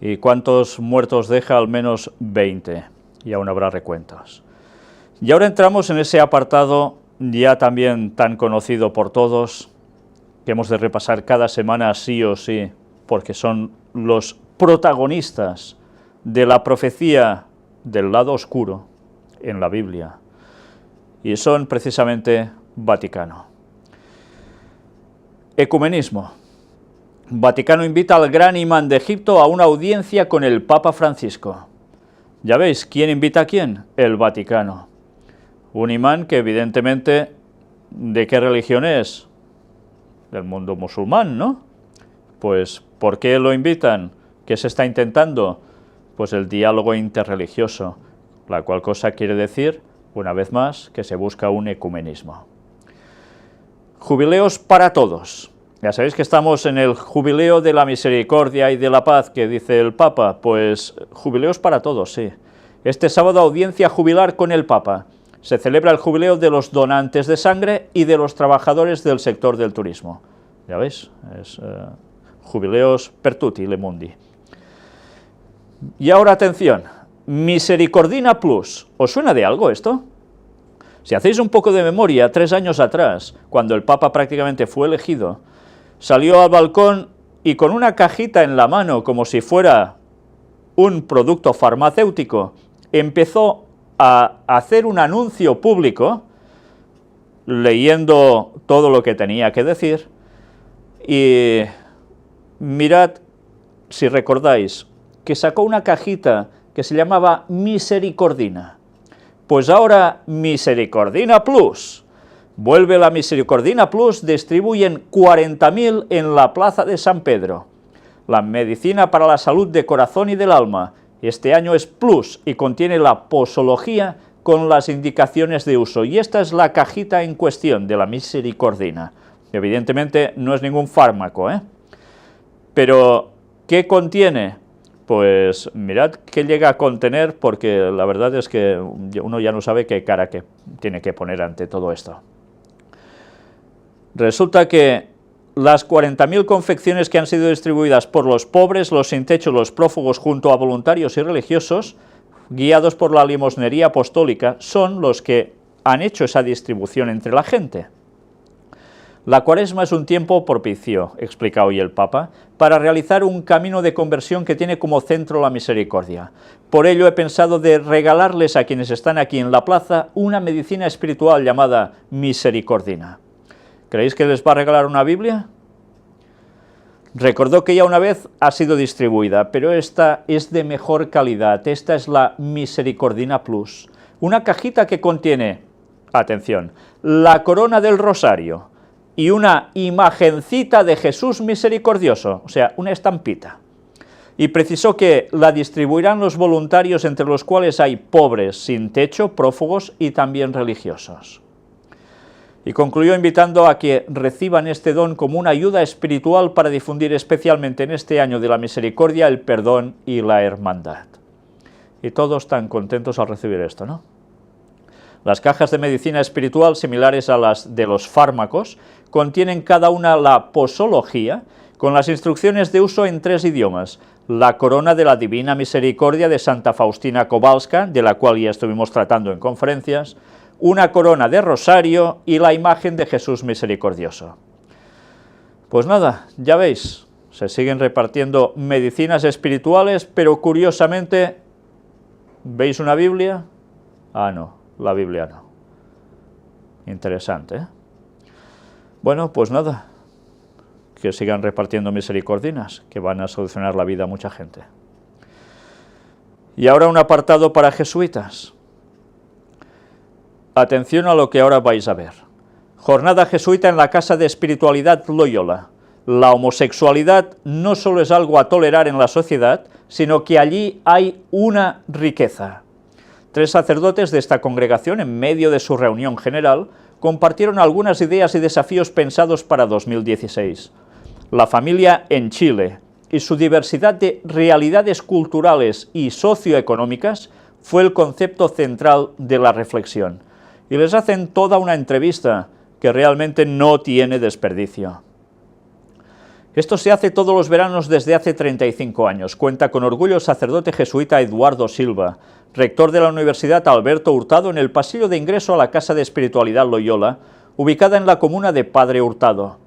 ¿Y cuántos muertos deja? Al menos 20, y aún habrá recuentos. Y ahora entramos en ese apartado ya también tan conocido por todos, que hemos de repasar cada semana sí o sí, porque son los protagonistas de la profecía del lado oscuro en la Biblia, y son precisamente Vaticano. Ecumenismo. Vaticano invita al gran imán de Egipto a una audiencia con el Papa Francisco. Ya veis, ¿quién invita a quién? El Vaticano. Un imán que evidentemente, ¿de qué religión es? Del mundo musulmán, ¿no? Pues, ¿por qué lo invitan? ¿Qué se está intentando? Pues el diálogo interreligioso, la cual cosa quiere decir, una vez más, que se busca un ecumenismo. Jubileos para todos. Ya sabéis que estamos en el jubileo de la misericordia y de la paz, que dice el Papa, pues jubileos para todos, sí. Este sábado audiencia jubilar con el Papa. Se celebra el jubileo de los donantes de sangre y de los trabajadores del sector del turismo. Ya veis, es jubileos per tutti le mundi. Y ahora atención, Misericordina Plus. ¿Os suena de algo esto? Si hacéis un poco de memoria, 3 años atrás, cuando el Papa prácticamente fue elegido, salió al balcón y con una cajita en la mano, como si fuera un producto farmacéutico, empezó a hacer un anuncio público, leyendo todo lo que tenía que decir, y mirad, si recordáis, que sacó una cajita que se llamaba Misericordina. Pues ahora Misericordina Plus. Vuelve la Misericordina Plus, distribuyen 40.000 en la Plaza de San Pedro. La medicina para la salud de corazón y del alma. Este año es Plus y contiene la posología con las indicaciones de uso. Y esta es la cajita en cuestión de la Misericordina. Evidentemente no es ningún fármaco, ¿eh? Pero, ¿qué contiene? Pues mirad qué llega a contener, porque la verdad es que uno ya no sabe qué cara que tiene que poner ante todo esto. Resulta que las 40.000 confecciones que han sido distribuidas por los pobres, los sin techo, los prófugos, junto a voluntarios y religiosos, guiados por la limosnería apostólica, son los que han hecho esa distribución entre la gente. La Cuaresma es un tiempo propicio, explica hoy el Papa, para realizar un camino de conversión que tiene como centro la misericordia. Por ello he pensado de regalarles a quienes están aquí en la plaza una medicina espiritual llamada Misericordina. ¿Creéis que les va a regalar una Biblia? Recordó que ya una vez ha sido distribuida, pero esta es de mejor calidad. Esta es la Misericordina Plus, una cajita que contiene, atención, la corona del rosario y una imagencita de Jesús misericordioso, o sea, una estampita. Y precisó que la distribuirán los voluntarios, entre los cuales hay pobres, sin techo, prófugos y también religiosos. Y concluyó invitando a que reciban este don como una ayuda espiritual para difundir especialmente en este año de la misericordia el perdón y la hermandad. Y todos tan contentos al recibir esto, ¿no? Las cajas de medicina espiritual, similares a las de los fármacos, contienen cada una la posología, con las instrucciones de uso en 3 idiomas, la corona de la Divina Misericordia de Santa Faustina Kowalska, de la cual ya estuvimos tratando en conferencias, una corona de rosario y la imagen de Jesús misericordioso. Pues nada, ya veis, se siguen repartiendo medicinas espirituales, pero curiosamente, ¿veis una Biblia? Ah, no, la Biblia no. Interesante, ¿eh? Bueno, pues nada, que sigan repartiendo misericordinas, que van a solucionar la vida a mucha gente. Y ahora un apartado para jesuitas. Atención a lo que ahora vais a ver. Jornada jesuita en la Casa de Espiritualidad Loyola. La homosexualidad no solo es algo a tolerar en la sociedad, sino que allí hay una riqueza. 3 sacerdotes de esta congregación, en medio de su reunión general, compartieron algunas ideas y desafíos pensados para 2016. La familia en Chile y su diversidad de realidades culturales y socioeconómicas fue el concepto central de la reflexión. Y les hacen toda una entrevista que realmente no tiene desperdicio. Esto se hace todos los veranos desde hace 35 años. Cuenta con orgullo el sacerdote jesuita Eduardo Silva, rector de la Universidad Alberto Hurtado, en el pasillo de ingreso a la Casa de Espiritualidad Loyola, ubicada en la comuna de Padre Hurtado.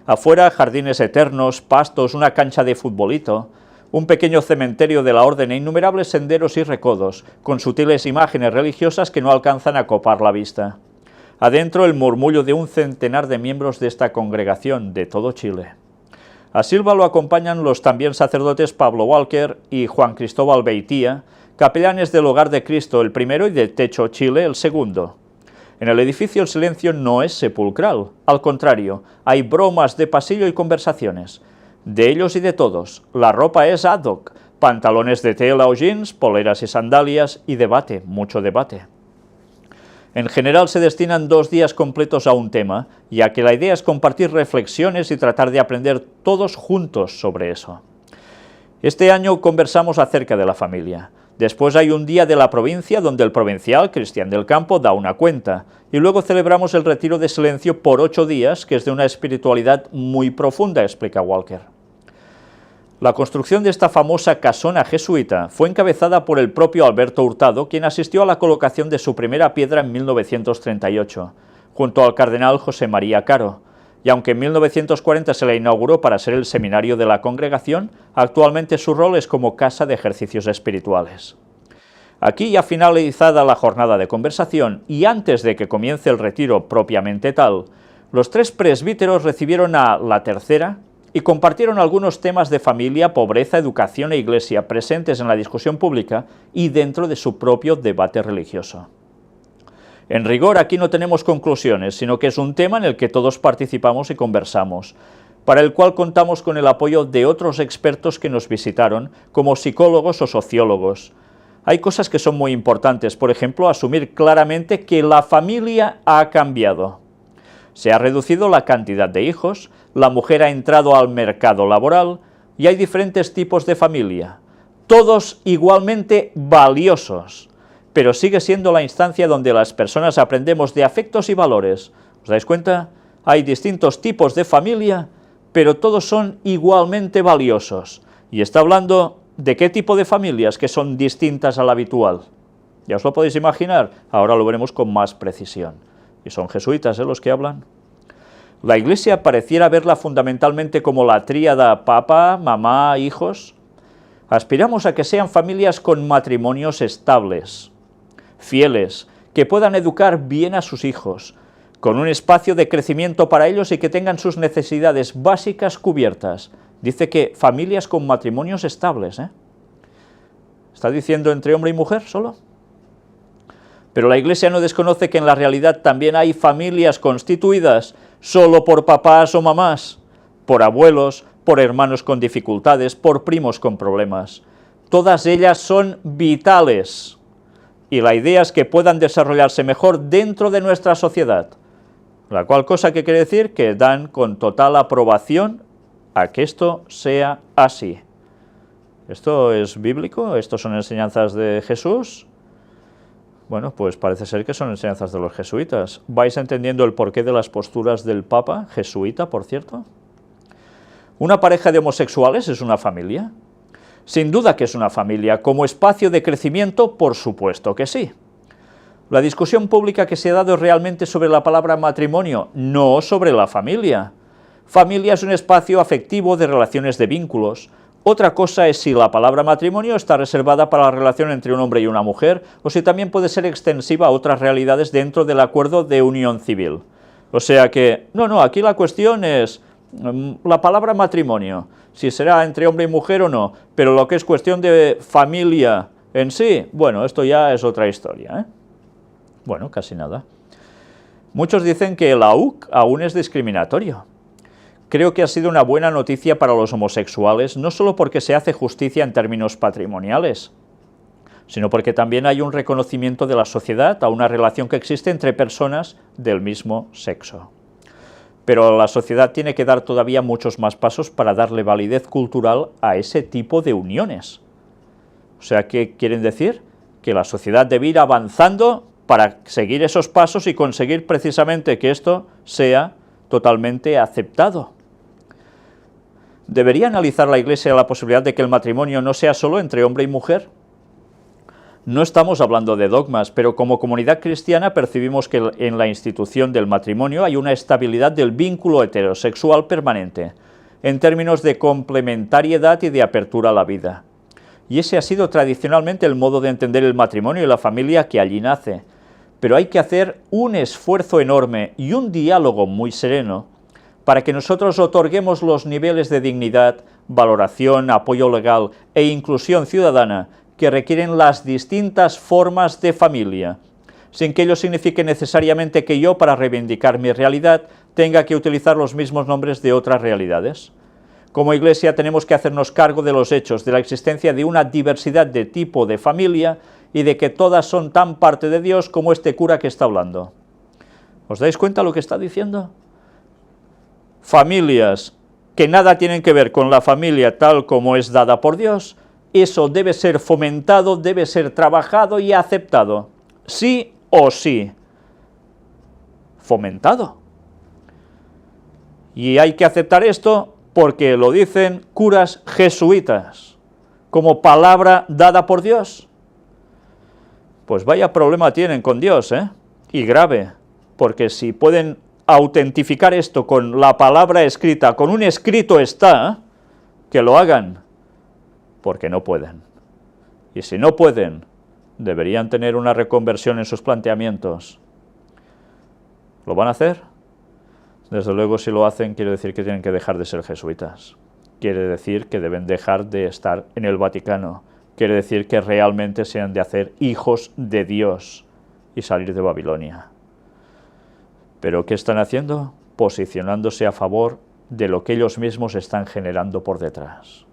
Afuera, jardines eternos, pastos, una cancha de futbolito, un pequeño cementerio de la orden e innumerables senderos y recodos, con sutiles imágenes religiosas que no alcanzan a copar la vista. Adentro, el murmullo de un centenar de miembros de esta congregación de todo Chile. A Silva lo acompañan los también sacerdotes Pablo Walker y Juan Cristóbal Beitía, capellanes del Hogar de Cristo el primero y de Techo Chile el segundo. En el edificio el silencio no es sepulcral, al contrario, hay bromas de pasillo y conversaciones. De ellos y de todos, la ropa es ad hoc, pantalones de tela o jeans, poleras y sandalias y debate, mucho debate. En general se destinan 2 días completos a un tema, ya que la idea es compartir reflexiones y tratar de aprender todos juntos sobre eso. Este año conversamos acerca de la familia. Después hay un día de la provincia donde el provincial, Cristian del Campo, da una cuenta, y luego celebramos el retiro de silencio por 8 días, que es de una espiritualidad muy profunda, explica Walker. La construcción de esta famosa casona jesuita fue encabezada por el propio Alberto Hurtado, quien asistió a la colocación de su primera piedra en 1938, junto al cardenal José María Caro, y aunque en 1940 se la inauguró para ser el seminario de la congregación, actualmente su rol es como casa de ejercicios espirituales. Aquí, ya finalizada la jornada de conversación y antes de que comience el retiro propiamente tal, los 3 presbíteros recibieron a la tercera y compartieron algunos temas de familia, pobreza, educación e iglesia presentes en la discusión pública y dentro de su propio debate religioso. En rigor, aquí no tenemos conclusiones, sino que es un tema en el que todos participamos y conversamos, para el cual contamos con el apoyo de otros expertos que nos visitaron, como psicólogos o sociólogos. Hay cosas que son muy importantes, por ejemplo, asumir claramente que la familia ha cambiado. Se ha reducido la cantidad de hijos, la mujer ha entrado al mercado laboral y hay diferentes tipos de familia, todos igualmente valiosos, pero sigue siendo la instancia donde las personas aprendemos de afectos y valores. ¿Os dais cuenta? Hay distintos tipos de familia, pero todos son igualmente valiosos. Y está hablando de qué tipo de familias que son distintas a la habitual. ¿Ya os lo podéis imaginar? Ahora lo veremos con más precisión. Y son jesuitas, los que hablan. La Iglesia pareciera verla fundamentalmente como la tríada papá, mamá, hijos. Aspiramos a que sean familias con matrimonios estables, fieles, que puedan educar bien a sus hijos, con un espacio de crecimiento para ellos y que tengan sus necesidades básicas cubiertas. Dice que familias con matrimonios estables, ¿Está diciendo entre hombre y mujer solo? Pero la Iglesia no desconoce que en la realidad también hay familias constituidas solo por papás o mamás, por abuelos, por hermanos con dificultades, por primos con problemas. Todas ellas son vitales, y la idea es que puedan desarrollarse mejor dentro de nuestra sociedad, la cual cosa que quiere decir que dan con total aprobación a que esto sea así. ¿Esto es bíblico? ¿Estos son enseñanzas de Jesús? Bueno, pues parece ser que son enseñanzas de los jesuitas. ¿Vais entendiendo el porqué de las posturas del Papa, jesuita, por cierto? ¿Una pareja de homosexuales es una familia? Sin duda que es una familia. ¿Como espacio de crecimiento? Por supuesto que sí. La discusión pública que se ha dado es realmente sobre la palabra matrimonio, no sobre la familia. Familia es un espacio afectivo de relaciones de vínculos. Otra cosa es si la palabra matrimonio está reservada para la relación entre un hombre y una mujer, o si también puede ser extensiva a otras realidades dentro del acuerdo de unión civil. O sea que, aquí la cuestión es la palabra matrimonio, si será entre hombre y mujer o no, pero lo que es cuestión de familia en sí, bueno, esto ya es otra historia, Bueno, casi nada. Muchos dicen que el AUC aún es discriminatorio. Creo que ha sido una buena noticia para los homosexuales, no solo porque se hace justicia en términos patrimoniales, sino porque también hay un reconocimiento de la sociedad a una relación que existe entre personas del mismo sexo. Pero la sociedad tiene que dar todavía muchos más pasos para darle validez cultural a ese tipo de uniones. O sea, ¿qué quieren decir? Que la sociedad debe ir avanzando para seguir esos pasos y conseguir precisamente que esto sea totalmente aceptado. ¿Debería analizar la Iglesia la posibilidad de que el matrimonio no sea solo entre hombre y mujer? No estamos hablando de dogmas, pero como comunidad cristiana percibimos que en la institución del matrimonio hay una estabilidad del vínculo heterosexual permanente, en términos de complementariedad y de apertura a la vida. Y ese ha sido tradicionalmente el modo de entender el matrimonio y la familia que allí nace. Pero hay que hacer un esfuerzo enorme y un diálogo muy sereno para que nosotros otorguemos los niveles de dignidad, valoración, apoyo legal e inclusión ciudadana que requieren las distintas formas de familia, sin que ello signifique necesariamente que yo, para reivindicar mi realidad, tenga que utilizar los mismos nombres de otras realidades. Como Iglesia tenemos que hacernos cargo de los hechos, de la existencia de una diversidad de tipo de familia y de que todas son tan parte de Dios como este cura que está hablando. ¿Os dais cuenta lo que está diciendo? Familias que nada tienen que ver con la familia tal como es dada por Dios, eso debe ser fomentado, debe ser trabajado y aceptado, sí o sí, fomentado. Y hay que aceptar esto porque lo dicen curas jesuitas, como palabra dada por Dios. Pues vaya problema tienen con Dios, y grave, porque si pueden autentificar esto con la palabra escrita, con un escrito está, que lo hagan, porque no pueden. Y si no pueden, deberían tener una reconversión en sus planteamientos. ¿Lo van a hacer? Desde luego, si lo hacen, quiere decir que tienen que dejar de ser jesuitas. Quiere decir que deben dejar de estar en el Vaticano. Quiere decir que realmente se han de hacer hijos de Dios y salir de Babilonia. ¿Pero qué están haciendo? Posicionándose a favor de lo que ellos mismos están generando por detrás.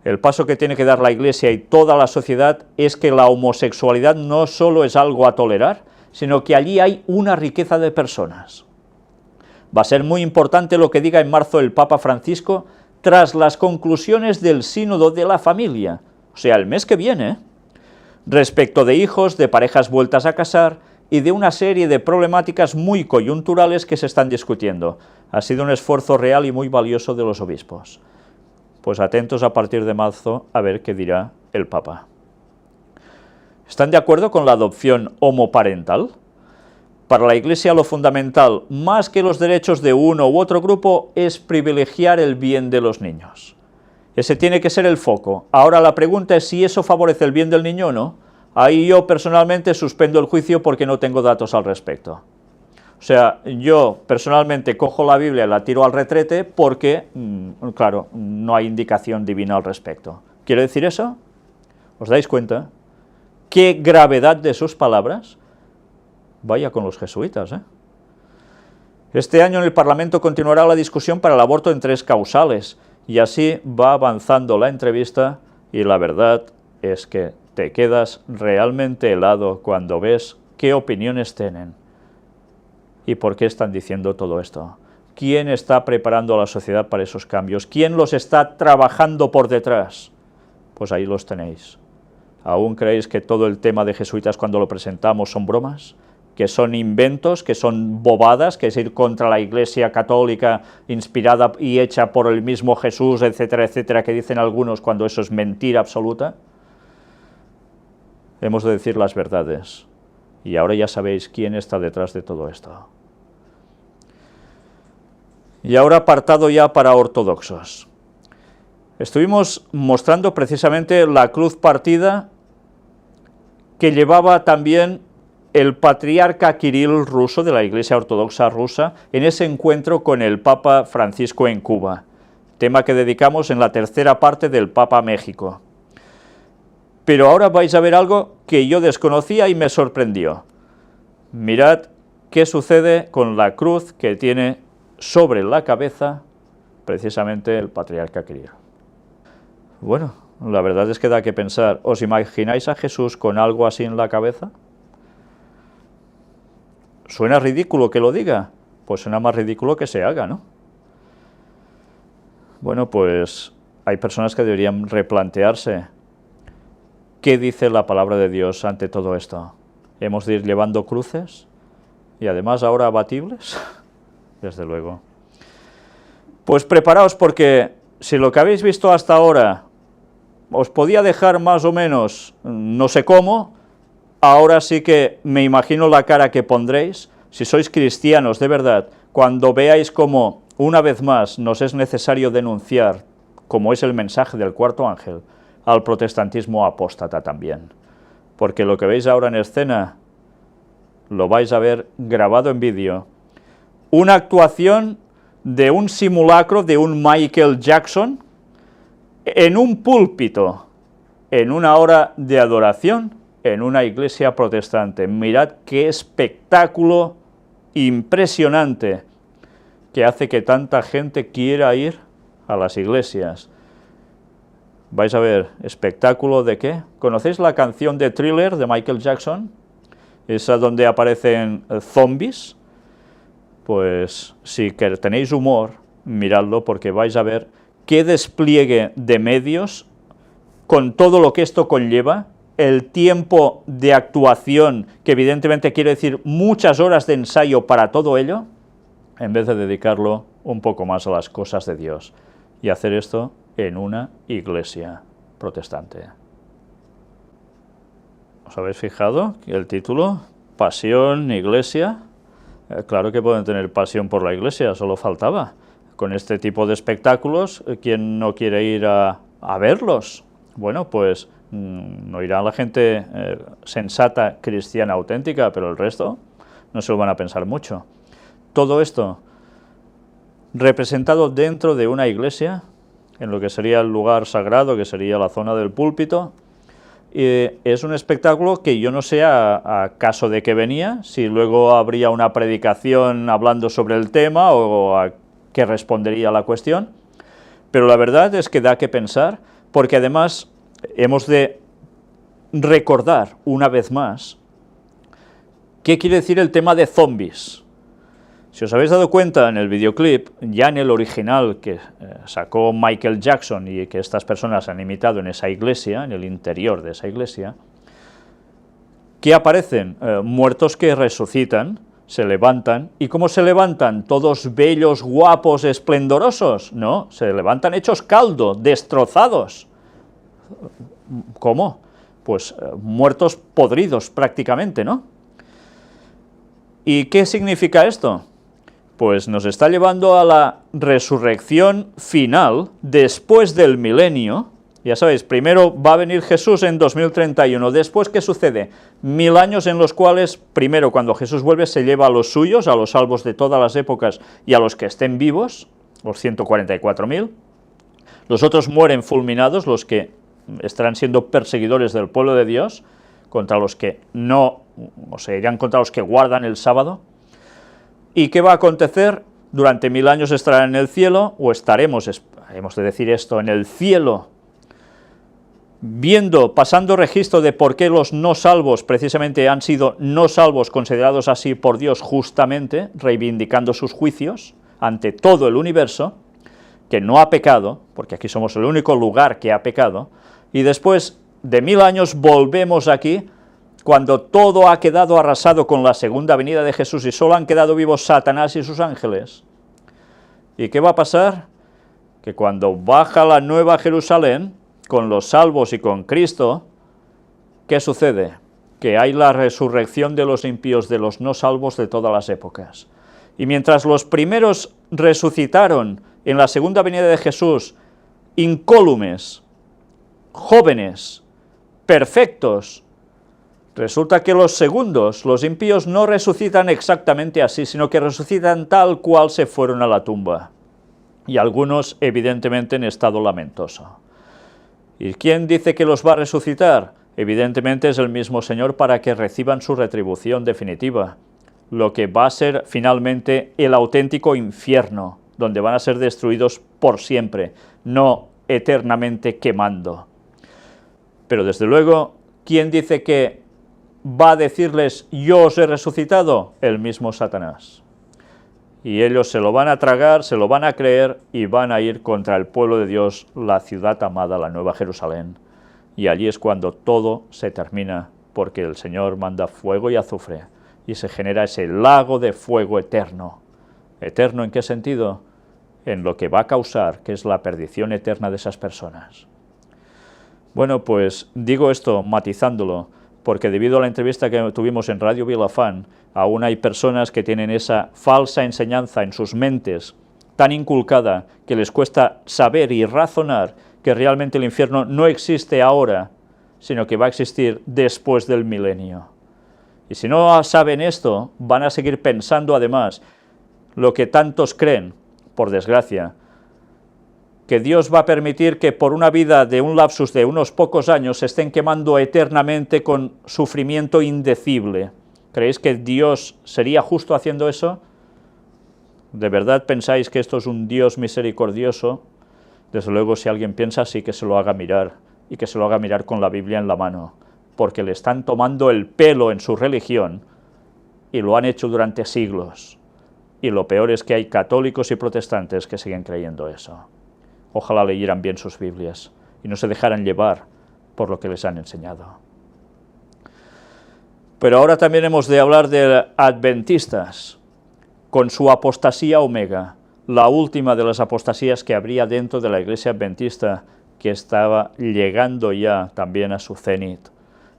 El paso que tiene que dar la Iglesia y toda la sociedad es que la homosexualidad no solo es algo a tolerar, sino que allí hay una riqueza de personas. Va a ser muy importante lo que diga en marzo el Papa Francisco tras las conclusiones del Sínodo de la Familia, o sea, el mes que viene, respecto de hijos, de parejas vueltas a casar y de una serie de problemáticas muy coyunturales que se están discutiendo. Ha sido un esfuerzo real y muy valioso de los obispos. Pues atentos a partir de marzo a ver qué dirá el Papa. ¿Están de acuerdo con la adopción homoparental? Para la Iglesia lo fundamental, más que los derechos de uno u otro grupo, es privilegiar el bien de los niños. Ese tiene que ser el foco. Ahora la pregunta es si eso favorece el bien del niño o no. Ahí yo personalmente suspendo el juicio porque no tengo datos al respecto. O sea, yo personalmente cojo la Biblia y la tiro al retrete porque, claro, no hay indicación divina al respecto. ¿Quiere decir eso? ¿Os dais cuenta? ¿Qué gravedad de sus palabras? Vaya con los jesuitas, Este año en el Parlamento continuará la discusión para el aborto en 3 causales, y así va avanzando la entrevista, y la verdad es que te quedas realmente helado cuando ves qué opiniones tienen y por qué están diciendo todo esto. ¿Quién está preparando a la sociedad para esos cambios? ¿Quién los está trabajando por detrás? Pues ahí los tenéis. ¿Aún creéis que todo el tema de jesuitas cuando lo presentamos son bromas? ¿Que son inventos? ¿Que son bobadas? ¿Que es ir contra la Iglesia católica inspirada y hecha por el mismo Jesús, etcétera, etcétera, que dicen algunos cuando eso es mentira absoluta? Hemos de decir las verdades. Y ahora ya sabéis quién está detrás de todo esto. Y ahora apartado ya para ortodoxos. Estuvimos mostrando precisamente la cruz partida que llevaba también el patriarca Kirill ruso de la Iglesia Ortodoxa rusa en ese encuentro con el Papa Francisco en Cuba, tema que dedicamos en la tercera parte del Papa México. Pero ahora vais a ver algo que yo desconocía y me sorprendió. Mirad qué sucede con la cruz que tiene sobre la cabeza precisamente el patriarca Kirill. Bueno, la verdad es que da que pensar. ¿Os imagináis a Jesús con algo así en la cabeza? ¿Suena ridículo que lo diga? Pues suena más ridículo que se haga, ¿no? Bueno, pues hay personas que deberían replantearse qué dice la palabra de Dios ante todo esto. ¿Hemos de ir llevando cruces? Y además ahora abatibles. Desde luego. Pues preparaos, porque si lo que habéis visto hasta ahora os podía dejar más o menos no sé cómo, ahora sí que me imagino la cara que pondréis, si sois cristianos de verdad, cuando veáis cómo una vez más nos es necesario denunciar, como es el mensaje del cuarto ángel, al protestantismo apóstata también. Porque lo que veis ahora en escena lo vais a ver grabado en vídeo. Una actuación de un simulacro de un Michael Jackson en un púlpito, en una hora de adoración, en una iglesia protestante. Mirad qué espectáculo impresionante que hace que tanta gente quiera ir a las iglesias. Vais a ver, ¿espectáculo de qué? ¿Conocéis la canción de Thriller de Michael Jackson? Esa donde aparecen zombies. Pues si tenéis humor, miradlo, porque vais a ver qué despliegue de medios, con todo lo que esto conlleva, el tiempo de actuación, que evidentemente quiere decir muchas horas de ensayo para todo ello, en vez de dedicarlo un poco más a las cosas de Dios, y hacer esto en una iglesia protestante. ¿Os habéis fijado que el título? Pasión, iglesia. Claro que pueden tener pasión por la iglesia, solo faltaba. Con este tipo de espectáculos, ¿quién no quiere ir a verlos? Bueno, pues no irá la gente sensata, cristiana, auténtica, pero el resto no se lo van a pensar mucho. Todo esto representado dentro de una iglesia, en lo que sería el lugar sagrado, que sería la zona del púlpito. Es un espectáculo que yo no sé a caso de qué venía, si luego habría una predicación hablando sobre el tema o a qué respondería la cuestión, pero la verdad es que da que pensar, porque además hemos de recordar una vez más qué quiere decir el tema de zombies. Si os habéis dado cuenta en el videoclip, ya en el original que sacó Michael Jackson y que estas personas han imitado en esa iglesia, en el interior de esa iglesia, ¿qué aparecen? Muertos que resucitan, se levantan. ¿Y cómo se levantan? ¿Todos bellos, guapos, esplendorosos? No, se levantan hechos caldo, destrozados. ¿Cómo? Pues muertos podridos prácticamente, ¿no? ¿Y qué significa esto? Pues nos está llevando a la resurrección final después del milenio. Ya sabéis, primero va a venir Jesús en 2031, después ¿qué sucede? 1000 años en los cuales, primero cuando Jesús vuelve se lleva a los suyos, a los salvos de todas las épocas y a los que estén vivos, los 144.000, los otros mueren fulminados, los que estarán siendo perseguidores del pueblo de Dios, contra los que no, o sea, irán contra los que guardan el sábado. ¿Y qué va a acontecer? Durante 1000 años estarán en el cielo, o estaremos, hemos de decir esto, en el cielo, viendo, pasando registro de por qué los no salvos precisamente han sido no salvos, considerados así por Dios justamente, reivindicando sus juicios ante todo el universo, que no ha pecado, porque aquí somos el único lugar que ha pecado, y después de 1000 años volvemos aquí, cuando todo ha quedado arrasado con la segunda venida de Jesús y solo han quedado vivos Satanás y sus ángeles. ¿Y qué va a pasar? Que cuando baja la nueva Jerusalén, con los salvos y con Cristo, ¿qué sucede? Que hay la resurrección de los impíos, de los no salvos de todas las épocas. Y mientras los primeros resucitaron en la segunda venida de Jesús, incólumes, jóvenes, perfectos, resulta que los segundos, los impíos, no resucitan exactamente así, sino que resucitan tal cual se fueron a la tumba. Y algunos, evidentemente, en estado lamentoso. ¿Y quién dice que los va a resucitar? Evidentemente es el mismo Señor para que reciban su retribución definitiva, lo que va a ser finalmente el auténtico infierno, donde van a ser destruidos por siempre, no eternamente quemando. Pero desde luego, ¿quién dice que va a decirles yo os he resucitado? El mismo Satanás. Y ellos se lo van a tragar, se lo van a creer y van a ir contra el pueblo de Dios, la ciudad amada, la Nueva Jerusalén. Y allí es cuando todo se termina, porque el Señor manda fuego y azufre, y se genera ese lago de fuego eterno. ¿Eterno en qué sentido? En lo que va a causar, que es la perdición eterna de esas personas. Bueno, pues digo esto matizándolo, porque debido a la entrevista que tuvimos en Radio Vilafán, aún hay personas que tienen esa falsa enseñanza en sus mentes, tan inculcada, que les cuesta saber y razonar que realmente el infierno no existe ahora, sino que va a existir después del milenio. Y si no saben esto, van a seguir pensando además lo que tantos creen, por desgracia, que Dios va a permitir que por una vida de un lapsus de unos pocos años se estén quemando eternamente con sufrimiento indecible. ¿Creéis que Dios sería justo haciendo eso? ¿De verdad pensáis que esto es un Dios misericordioso? Desde luego, si alguien piensa así, que se lo haga mirar, y que se lo haga mirar con la Biblia en la mano, porque le están tomando el pelo en su religión, y lo han hecho durante siglos. Y lo peor es que hay católicos y protestantes que siguen creyendo eso. Ojalá leyeran bien sus Biblias, y no se dejaran llevar por lo que les han enseñado. Pero ahora también hemos de hablar de adventistas, con su apostasía omega, la última de las apostasías que habría dentro de la iglesia adventista, que estaba llegando ya también a su cenit,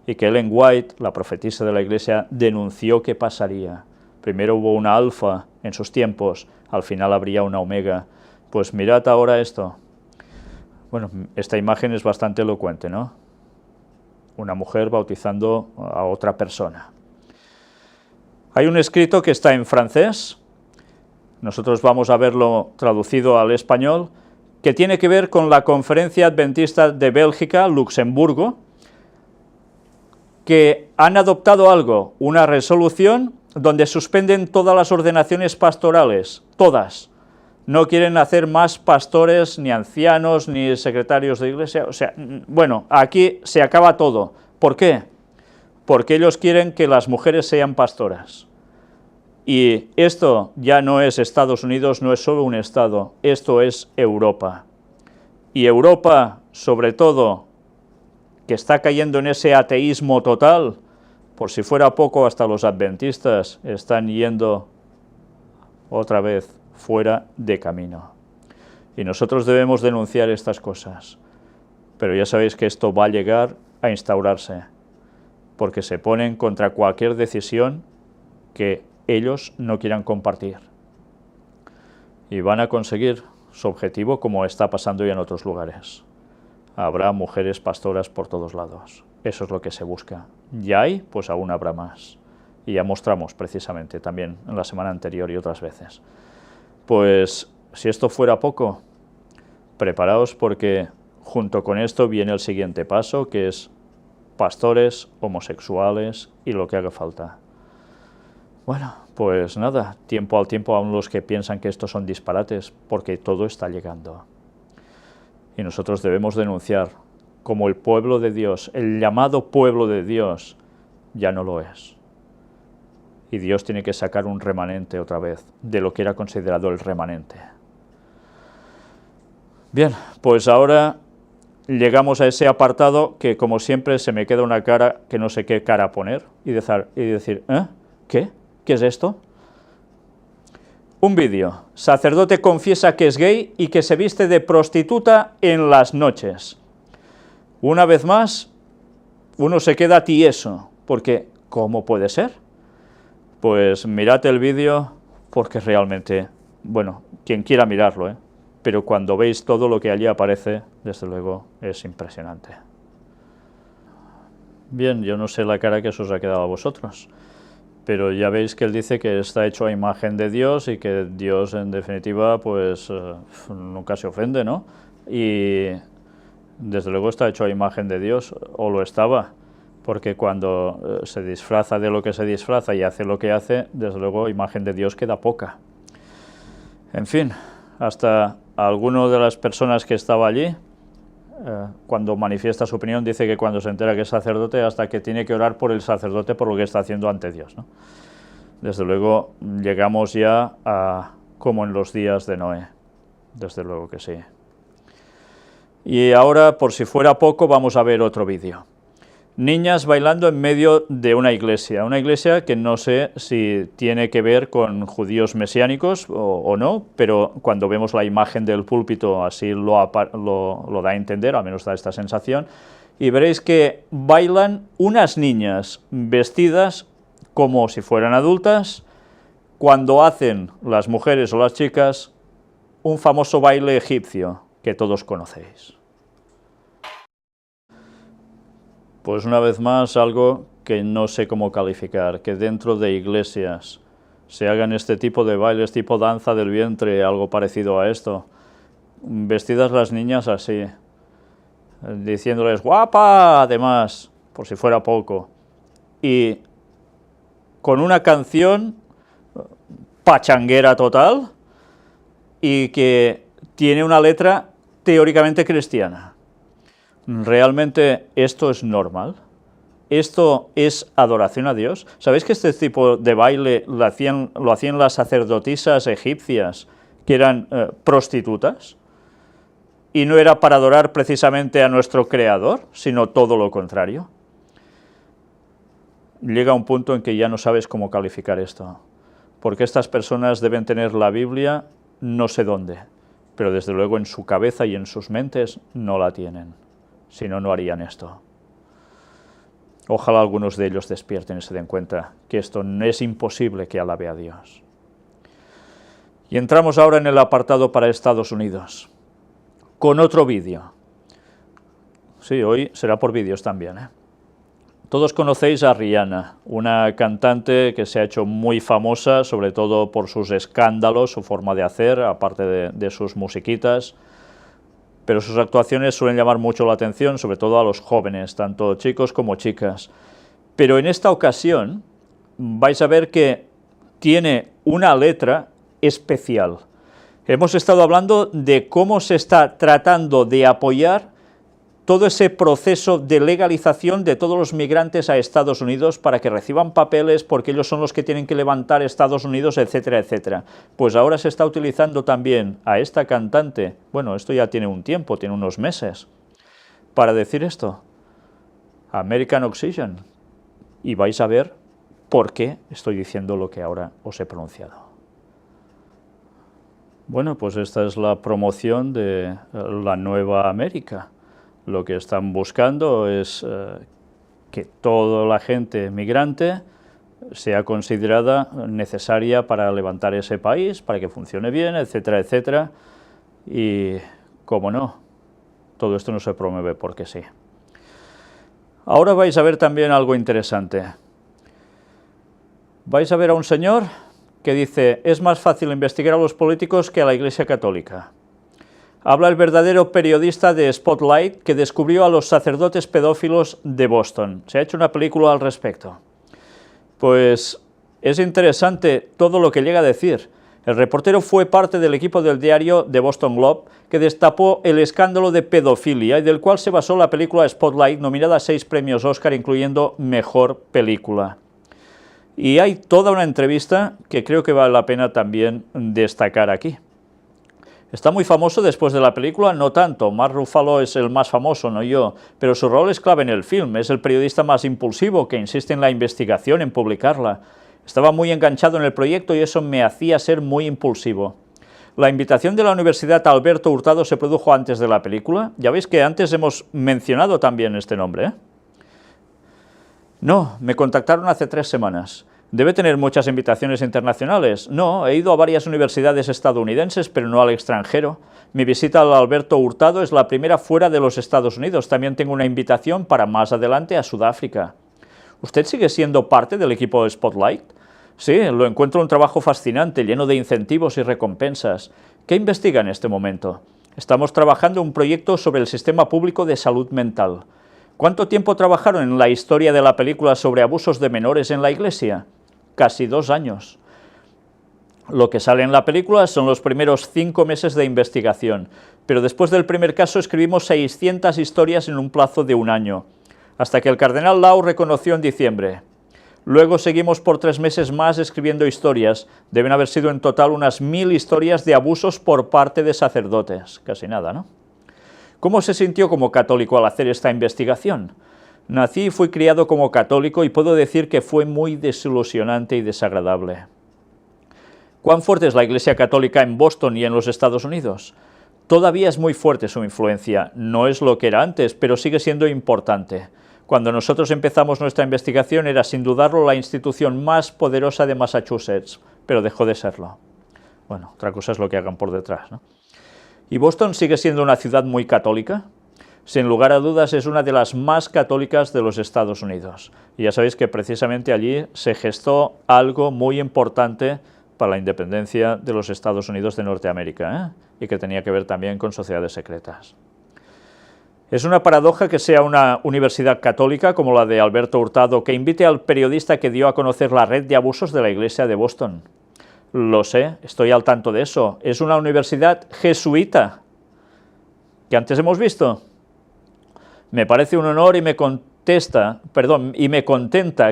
y que Ellen White, la profetisa de la iglesia, denunció que pasaría. Primero hubo una alfa en sus tiempos, al final habría una omega. Pues mirad ahora esto. Bueno, esta imagen es bastante elocuente, ¿no? Una mujer bautizando a otra persona. Hay un escrito que está en francés, nosotros vamos a verlo traducido al español, que tiene que ver con la Conferencia Adventista de Bélgica, Luxemburgo, que han adoptado algo, una resolución donde suspenden todas las ordenaciones pastorales, todas. No quieren hacer más pastores, ni ancianos, ni secretarios de iglesia, o sea, bueno, aquí se acaba todo. ¿Por qué? Porque ellos quieren que las mujeres sean pastoras. Y esto ya no es Estados Unidos, no es solo un estado, esto es Europa. Y Europa, sobre todo, que está cayendo en ese ateísmo total, por si fuera poco, hasta los adventistas están yendo otra vez fuera de camino. Y nosotros debemos denunciar estas cosas. Pero ya sabéis que esto va a llegar a instaurarse, porque se ponen contra cualquier decisión que ellos no quieran compartir. Y van a conseguir su objetivo, como está pasando ya en otros lugares. Habrá mujeres pastoras por todos lados. Eso es lo que se busca. Ya hay, pues aún habrá más. Y ya mostramos precisamente también en la semana anterior y otras veces. Pues si esto fuera poco, preparaos, porque junto con esto viene el siguiente paso, que es pastores, homosexuales y lo que haga falta. Bueno, pues nada, tiempo al tiempo aún los que piensan que estos son disparates, porque todo está llegando. Y nosotros debemos denunciar como el pueblo de Dios, el llamado pueblo de Dios, ya no lo es. Y Dios tiene que sacar un remanente otra vez, de lo que era considerado el remanente. Bien, pues ahora llegamos a ese apartado que, como siempre, se me queda una cara que no sé qué cara poner, y decir, ¿eh? ¿Qué? ¿Qué es esto? Un vídeo. Sacerdote confiesa que es gay y que se viste de prostituta en las noches. Una vez más, uno se queda tieso, porque ¿cómo puede ser? Pues mirad el vídeo, porque realmente, bueno, quien quiera mirarlo, pero cuando veis todo lo que allí aparece, desde luego, es impresionante. Bien, yo no sé la cara que os ha quedado a vosotros, pero ya veis que él dice que está hecho a imagen de Dios y que Dios, en definitiva, pues nunca se ofende, ¿no? Y desde luego está hecho a imagen de Dios, o lo estaba. porque cuando se disfraza de lo que se disfraza y hace lo que hace, desde luego imagen de Dios queda poca. En fin, hasta alguno de las personas que estaba allí, cuando manifiesta su opinión, dice que cuando se entera que es sacerdote, hasta que tiene que orar por el sacerdote por lo que está haciendo ante Dios, ¿no? Desde luego llegamos ya a como en los días de Noé, desde luego que sí. Y ahora, por si fuera poco, vamos a ver otro vídeo. Niñas bailando en medio de una iglesia que no sé si tiene que ver con judíos mesiánicos o no, pero cuando vemos la imagen del púlpito así lo da a entender, al menos da esta sensación, y veréis que bailan unas niñas vestidas como si fueran adultas, cuando hacen las mujeres o las chicas un famoso baile egipcio que todos conocéis. Pues una vez más algo que no sé cómo calificar, que dentro de iglesias se hagan este tipo de bailes, tipo danza del vientre, algo parecido a esto, vestidas las niñas así, diciéndoles guapa, además, por si fuera poco, y con una canción pachanguera total y que tiene una letra teóricamente cristiana. ¿Realmente esto es normal? ¿Esto es adoración a Dios? ¿Sabéis que este tipo de baile lo hacían las sacerdotisas egipcias, que eran prostitutas? Y no era para adorar precisamente a nuestro Creador, sino todo lo contrario. Llega un punto en que ya no sabes cómo calificar esto, porque estas personas deben tener la Biblia no sé dónde, pero desde luego en su cabeza y en sus mentes no la tienen. Si no, no harían esto. Ojalá algunos de ellos despierten y se den cuenta que esto no es imposible que alabe a Dios. Y entramos ahora en el apartado para Estados Unidos, con otro vídeo. Sí, hoy será por vídeos también, ¿eh? Todos conocéis a Rihanna, una cantante que se ha hecho muy famosa, sobre todo por sus escándalos, su forma de hacer, aparte de sus musiquitas, pero sus actuaciones suelen llamar mucho la atención, sobre todo a los jóvenes, tanto chicos como chicas. Pero en esta ocasión vais a ver que tiene una letra especial. Hemos estado hablando de cómo se está tratando de apoyar todo ese proceso de legalización de todos los migrantes a Estados Unidos para que reciban papeles, porque ellos son los que tienen que levantar Estados Unidos, etcétera, etcétera. Pues ahora se está utilizando también a esta cantante, bueno, esto ya tiene un tiempo, tiene unos meses, para decir esto, American Oxygen, y vais a ver por qué estoy diciendo lo que ahora os he pronunciado. Bueno, pues esta es la promoción de la Nueva América. Lo que están buscando es que toda la gente migrante sea considerada necesaria para levantar ese país, para que funcione bien, etcétera, etcétera. Y, como no, todo esto no se promueve porque sí. Ahora vais a ver también algo interesante. Vais a ver a un señor que dice, es más fácil investigar a los políticos que a la Iglesia Católica. Habla el verdadero periodista de Spotlight que descubrió a los sacerdotes pedófilos de Boston. Se ha hecho una película al respecto. Pues es interesante todo lo que llega a decir. El reportero fue parte del equipo del diario The Boston Globe que destapó el escándalo de pedofilia y del cual se basó la película Spotlight, nominada a 6 premios Oscar, incluyendo Mejor Película. Y hay toda una entrevista que creo que vale la pena también destacar aquí. Está muy famoso después de la película, no tanto, Mark Ruffalo es el más famoso, no yo, pero su rol es clave en el film, es el periodista más impulsivo que insiste en la investigación, en publicarla. Estaba muy enganchado en el proyecto y eso me hacía ser muy impulsivo. La invitación de la Universidad a Alberto Hurtado se produjo antes de la película, ya veis que antes hemos mencionado también este nombre, ¿eh? No, me contactaron hace 3 semanas. ¿Debe tener muchas invitaciones internacionales? No, he ido a varias universidades estadounidenses, pero no al extranjero. Mi visita al Alberto Hurtado es la primera fuera de los Estados Unidos. También tengo una invitación para más adelante a Sudáfrica. ¿Usted sigue siendo parte del equipo de Spotlight? Sí, lo encuentro un trabajo fascinante, lleno de incentivos y recompensas. ¿Qué investiga en este momento? Estamos trabajando en un proyecto sobre el sistema público de salud mental. ¿Cuánto tiempo trabajaron en la historia de la película sobre abusos de menores en la Iglesia? Casi 2 años. Lo que sale en la película son los primeros 5 meses de investigación, pero después del primer caso escribimos 600 historias en un plazo de 1 año, hasta que el cardenal Lau reconoció en diciembre. Luego seguimos por 3 meses más escribiendo historias, deben haber sido en total unas 1000 historias de abusos por parte de sacerdotes, casi nada, ¿no? ¿Cómo se sintió como católico al hacer esta investigación? Nací y fui criado como católico y puedo decir que fue muy desilusionante y desagradable. ¿Cuán fuerte es la Iglesia Católica en Boston y en los Estados Unidos? Todavía es muy fuerte su influencia, no es lo que era antes, pero sigue siendo importante. Cuando nosotros empezamos nuestra investigación era sin dudarlo la institución más poderosa de Massachusetts, pero dejó de serlo. Bueno, otra cosa es lo que hagan por detrás, ¿no? ¿Y Boston sigue siendo una ciudad muy católica? Sin lugar a dudas es una de las más católicas de los Estados Unidos. Y ya sabéis que precisamente allí se gestó algo muy importante para la independencia de los Estados Unidos de Norteamérica, y que tenía que ver también con sociedades secretas. Es una paradoja que sea una universidad católica como la de Alberto Hurtado que invite al periodista que dio a conocer la red de abusos de la Iglesia de Boston. Lo sé, estoy al tanto de eso. Es una universidad jesuita, que antes hemos visto. Me parece un honor y me contenta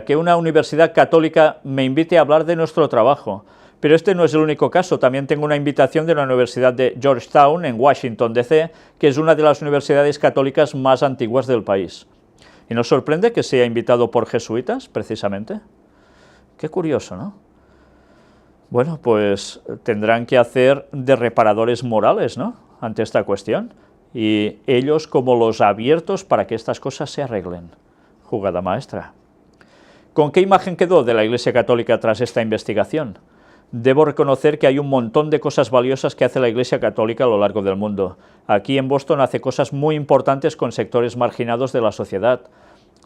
que una universidad católica me invite a hablar de nuestro trabajo. Pero este no es el único caso, también tengo una invitación de la Universidad de Georgetown, en Washington, D.C., que es una de las universidades católicas más antiguas del país. ¿Y nos sorprende que sea invitado por jesuitas, precisamente? Qué curioso, ¿no? Bueno, pues tendrán que hacer de reparadores morales, ¿no?, ante esta cuestión, y ellos como los abiertos para que estas cosas se arreglen. Jugada maestra. ¿Con qué imagen quedó de la Iglesia Católica tras esta investigación? Debo reconocer que hay un montón de cosas valiosas que hace la Iglesia Católica a lo largo del mundo. Aquí en Boston hace cosas muy importantes con sectores marginados de la sociedad.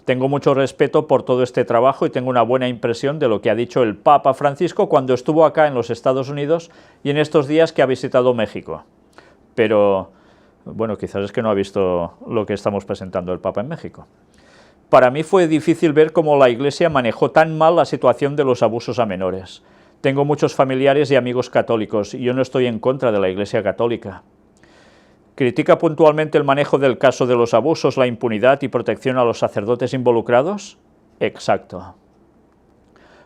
Tengo mucho respeto por todo este trabajo y tengo una buena impresión de lo que ha dicho el Papa Francisco cuando estuvo acá en los Estados Unidos y en estos días que ha visitado México. Pero, bueno, quizás es que no ha visto lo que estamos presentando el Papa en México. Para mí fue difícil ver cómo la Iglesia manejó tan mal la situación de los abusos a menores. Tengo muchos familiares y amigos católicos, y yo no estoy en contra de la Iglesia Católica. ¿Critica puntualmente el manejo del caso de los abusos, la impunidad y protección a los sacerdotes involucrados? Exacto.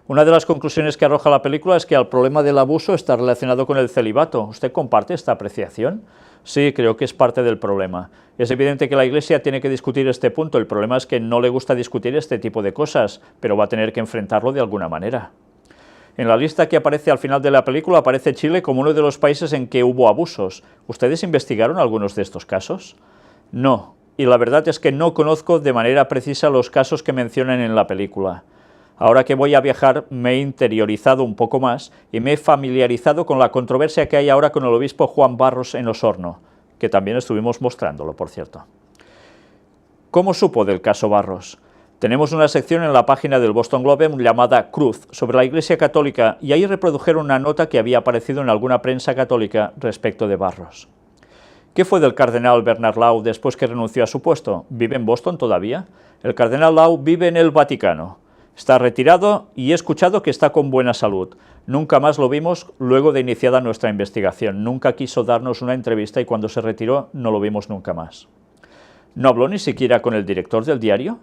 Una de las conclusiones que arroja la película es que el problema del abuso está relacionado con el celibato. ¿Usted comparte esta apreciación? Sí, creo que es parte del problema. Es evidente que la Iglesia tiene que discutir este punto. El problema es que no le gusta discutir este tipo de cosas, pero va a tener que enfrentarlo de alguna manera. En la lista que aparece al final de la película aparece Chile como uno de los países en que hubo abusos. ¿Ustedes investigaron algunos de estos casos? No, y la verdad es que no conozco de manera precisa los casos que mencionan en la película. Ahora que voy a viajar me he interiorizado un poco más y me he familiarizado con la controversia que hay ahora con el obispo Juan Barros en Osorno, que también estuvimos mostrándolo, por cierto. ¿Cómo supo del caso Barros? Tenemos una sección en la página del Boston Globe llamada Cruz sobre la Iglesia Católica y ahí reprodujeron una nota que había aparecido en alguna prensa católica respecto de Barros. ¿Qué fue del cardenal Bernard Lau después que renunció a su puesto? ¿Vive en Boston todavía? El cardenal Lau vive en el Vaticano. Está retirado y he escuchado que está con buena salud. Nunca más lo vimos luego de iniciada nuestra investigación. Nunca quiso darnos una entrevista y cuando se retiró no lo vimos nunca más. ¿No habló ni siquiera con el director del diario?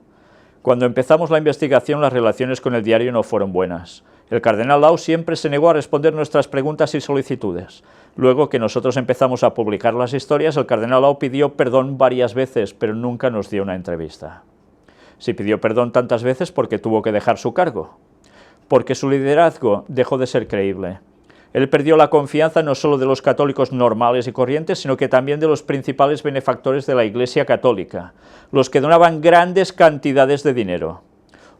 Cuando empezamos la investigación, las relaciones con el diario no fueron buenas. El cardenal Lau siempre se negó a responder nuestras preguntas y solicitudes. Luego que nosotros empezamos a publicar las historias, el cardenal Lau pidió perdón varias veces, pero nunca nos dio una entrevista. Si pidió perdón tantas veces, ¿por qué tuvo que dejar su cargo? Porque su liderazgo dejó de ser creíble. Él perdió la confianza no solo de los católicos normales y corrientes, sino que también de los principales benefactores de la Iglesia Católica, los que donaban grandes cantidades de dinero.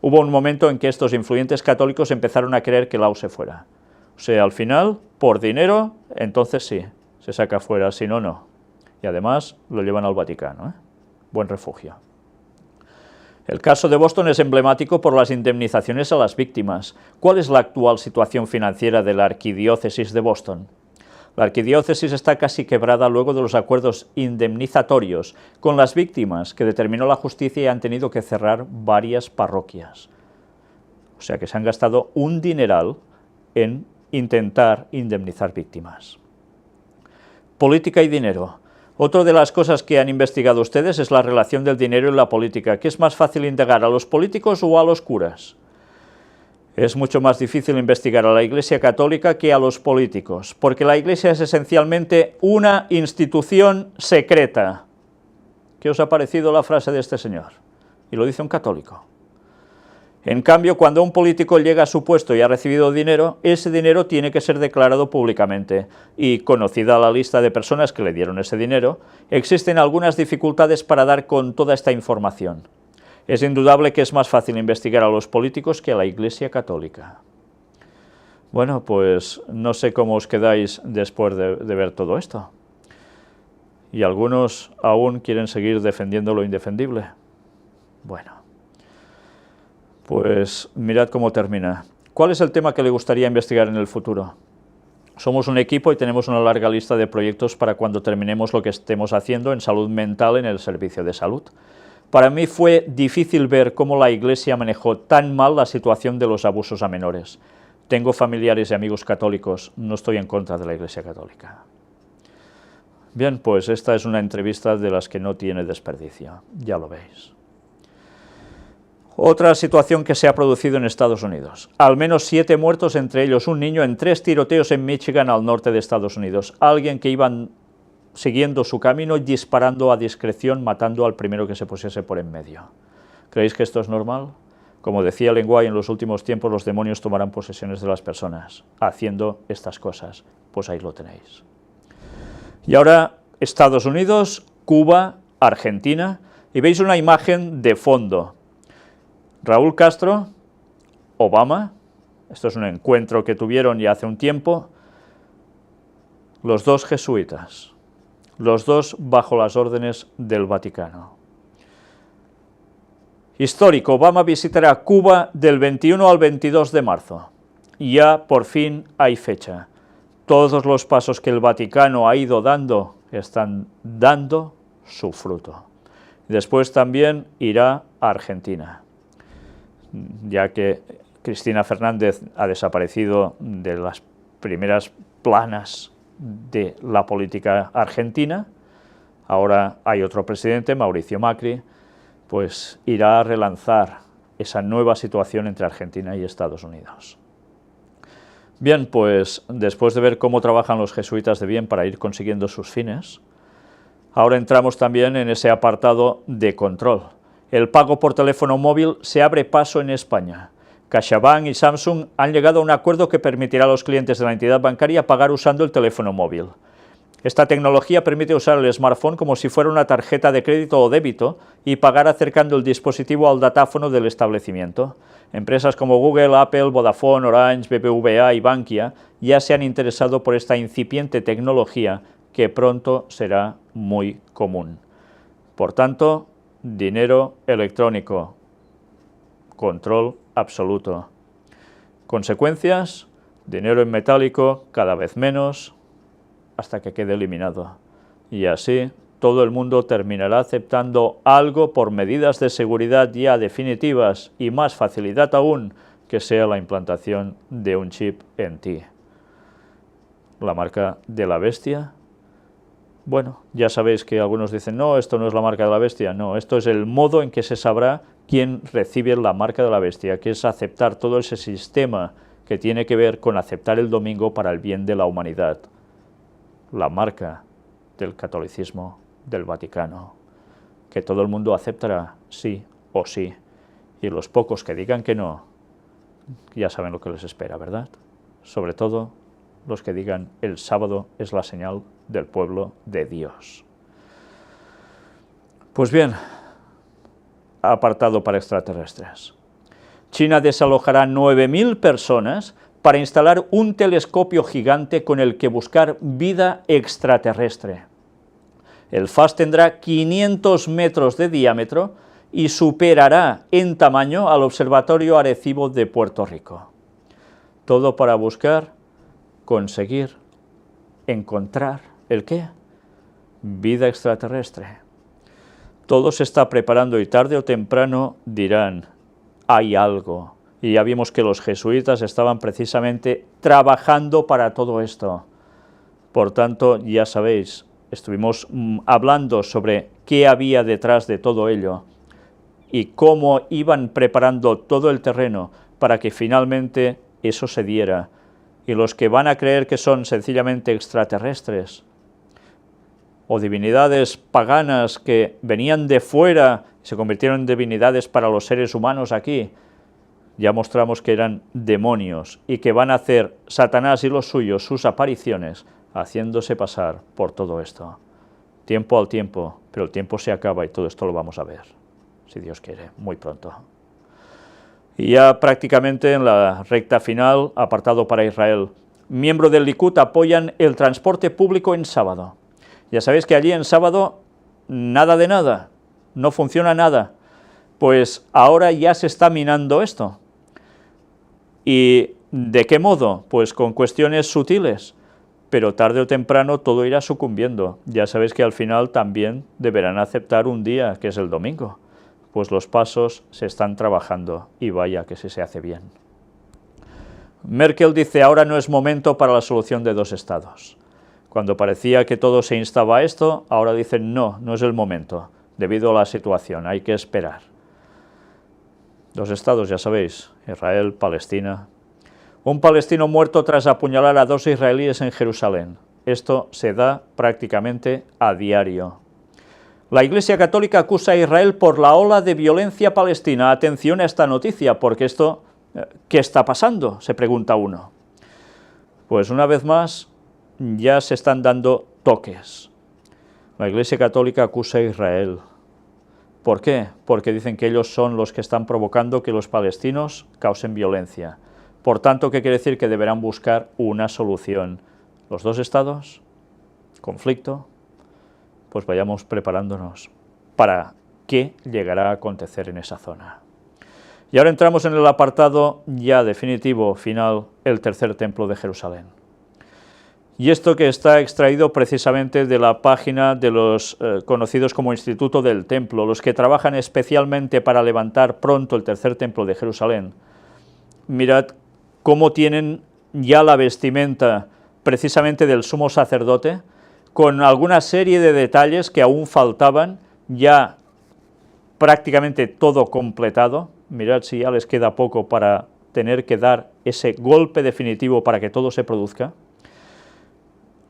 Hubo un momento en que estos influyentes católicos empezaron a creer que Lau se fuera. O sea, al final, por dinero, entonces sí, se saca fuera, si no, no. Y además lo llevan al Vaticano, ¿eh? Buen refugio. El caso de Boston es emblemático por las indemnizaciones a las víctimas. ¿Cuál es la actual situación financiera de la Arquidiócesis de Boston? La arquidiócesis está casi quebrada luego de los acuerdos indemnizatorios con las víctimas que determinó la justicia y han tenido que cerrar varias parroquias. O sea que se han gastado un dineral en intentar indemnizar víctimas. Política y dinero. Otra de las cosas que han investigado ustedes es la relación del dinero y la política. ¿Qué es más fácil indagar, a los políticos o a los curas? Es mucho más difícil investigar a la Iglesia Católica que a los políticos, porque la Iglesia es esencialmente una institución secreta. ¿Qué os ha parecido la frase de este señor? Y lo dice un católico. En cambio, cuando un político llega a su puesto y ha recibido dinero, ese dinero tiene que ser declarado públicamente, y conocida la lista de personas que le dieron ese dinero, existen algunas dificultades para dar con toda esta información. Es indudable que es más fácil investigar a los políticos que a la Iglesia Católica. Bueno, pues no sé cómo os quedáis después de ver todo esto. Y algunos aún quieren seguir defendiendo lo indefendible. Bueno, pues mirad cómo termina. ¿Cuál es el tema que le gustaría investigar en el futuro? Somos un equipo y tenemos una larga lista de proyectos para cuando terminemos lo que estemos haciendo en salud mental en el servicio de salud. Para mí fue difícil ver cómo la Iglesia manejó tan mal la situación de los abusos a menores. Tengo familiares y amigos católicos, no estoy en contra de la Iglesia Católica. Bien, pues esta es una entrevista de las que no tiene desperdicio, ya lo veis. Otra situación que se ha producido en Estados Unidos. Al menos 7 muertos, entre ellos un niño, en 3 tiroteos en Michigan, al norte de Estados Unidos. Alguien que iban siguiendo su camino y disparando a discreción, matando al primero que se pusiese por en medio. ¿Creéis que esto es normal? Como decía Lenguay, en los últimos tiempos los demonios tomarán posesiones de las personas, haciendo estas cosas. Pues ahí lo tenéis. Y ahora, Estados Unidos, Cuba, Argentina, y veis una imagen de fondo. Raúl Castro, Obama, esto es un encuentro que tuvieron ya hace un tiempo, los dos jesuitas. Los dos bajo las órdenes del Vaticano. Histórico, Obama visitará Cuba del 21 al 22 de marzo. Ya por fin hay fecha. Todos los pasos que el Vaticano ha ido dando están dando su fruto. Después también irá a Argentina, ya que Cristina Fernández ha desaparecido de las primeras planas de la política argentina. Ahora hay otro presidente, Mauricio Macri, pues irá a relanzar esa nueva situación entre Argentina y Estados Unidos. Bien, pues después de ver cómo trabajan los jesuitas de bien para ir consiguiendo sus fines, ahora entramos también en ese apartado de control. El pago por teléfono móvil se abre paso en España. CaixaBank y Samsung han llegado a un acuerdo que permitirá a los clientes de la entidad bancaria pagar usando el teléfono móvil. Esta tecnología permite usar el smartphone como si fuera una tarjeta de crédito o débito y pagar acercando el dispositivo al datáfono del establecimiento. Empresas como Google, Apple, Vodafone, Orange, BBVA y Bankia ya se han interesado por esta incipiente tecnología que pronto será muy común. Por tanto, dinero electrónico, control absoluto. Consecuencias, dinero en metálico cada vez menos, hasta que quede eliminado. Y así todo el mundo terminará aceptando algo por medidas de seguridad ya definitivas y más facilidad aún que sea la implantación de un chip en ti. La marca de la bestia. Bueno, ya sabéis que algunos dicen, no, esto no es la marca de la bestia. No, esto es el modo en que se sabrá quién recibe la marca de la bestia, que es aceptar todo ese sistema que tiene que ver con aceptar el domingo para el bien de la humanidad. La marca del catolicismo del Vaticano, que todo el mundo aceptará sí o sí, y los pocos que digan que no, ya saben lo que les espera, ¿verdad? Sobre todo los que digan el sábado es la señal del pueblo de Dios. Pues bien, apartado para extraterrestres. China desalojará 9.000 personas para instalar un telescopio gigante con el que buscar vida extraterrestre. El FAST tendrá 500 metros de diámetro y superará en tamaño al Observatorio Arecibo de Puerto Rico. Todo para buscar conseguir encontrar, ¿el qué? Vida extraterrestre. Todo se está preparando y tarde o temprano dirán, hay algo. Y ya vimos que los jesuitas estaban precisamente trabajando para todo esto. Por tanto, ya sabéis, estuvimos hablando sobre qué había detrás de todo ello y cómo iban preparando todo el terreno para que finalmente eso se diera. Y los que van a creer que son sencillamente extraterrestres o divinidades paganas que venían de fuera y se convirtieron en divinidades para los seres humanos aquí, ya mostramos que eran demonios y que van a hacer Satanás y los suyos sus apariciones haciéndose pasar por todo esto. Tiempo al tiempo, pero el tiempo se acaba y todo esto lo vamos a ver, si Dios quiere, muy pronto. Y ya prácticamente en la recta final, apartado para Israel. Miembros del Likud apoyan el transporte público en sábado. Ya sabéis que allí en sábado nada de nada, no funciona nada. Pues ahora ya se está minando esto. ¿Y de qué modo? Pues con cuestiones sutiles, pero tarde o temprano todo irá sucumbiendo. Ya sabéis que al final también deberán aceptar un día, que es el domingo. Pues los pasos se están trabajando, y vaya que se hace bien. Merkel dice, ahora no es momento para la solución de 2 estados. Cuando parecía que todo se instaba a esto, ahora dicen, no, no es el momento, debido a la situación, hay que esperar. 2 estados, ya sabéis, Israel, Palestina. Un palestino muerto tras apuñalar a 2 israelíes en Jerusalén. Esto se da prácticamente a diario. La Iglesia Católica acusa a Israel por la ola de violencia palestina. Atención a esta noticia, porque esto, ¿qué está pasando?, se pregunta uno. Pues una vez más, ya se están dando toques. La Iglesia Católica acusa a Israel. ¿Por qué? Porque dicen que ellos son los que están provocando que los palestinos causen violencia. Por tanto, ¿qué quiere decir? Que deberán buscar una solución. ¿Los 2 estados? ¿Conflicto? Pues vayamos preparándonos para qué llegará a acontecer en esa zona. Y ahora entramos en el apartado ya definitivo, final, el tercer templo de Jerusalén. Y esto que está extraído precisamente de la página de los conocidos como Instituto del Templo, los que trabajan especialmente para levantar pronto el tercer templo de Jerusalén. Mirad cómo tienen ya la vestimenta precisamente del sumo sacerdote, con alguna serie de detalles que aún faltaban, ya prácticamente todo completado. Mirad si ya les queda poco para tener que dar ese golpe definitivo para que todo se produzca.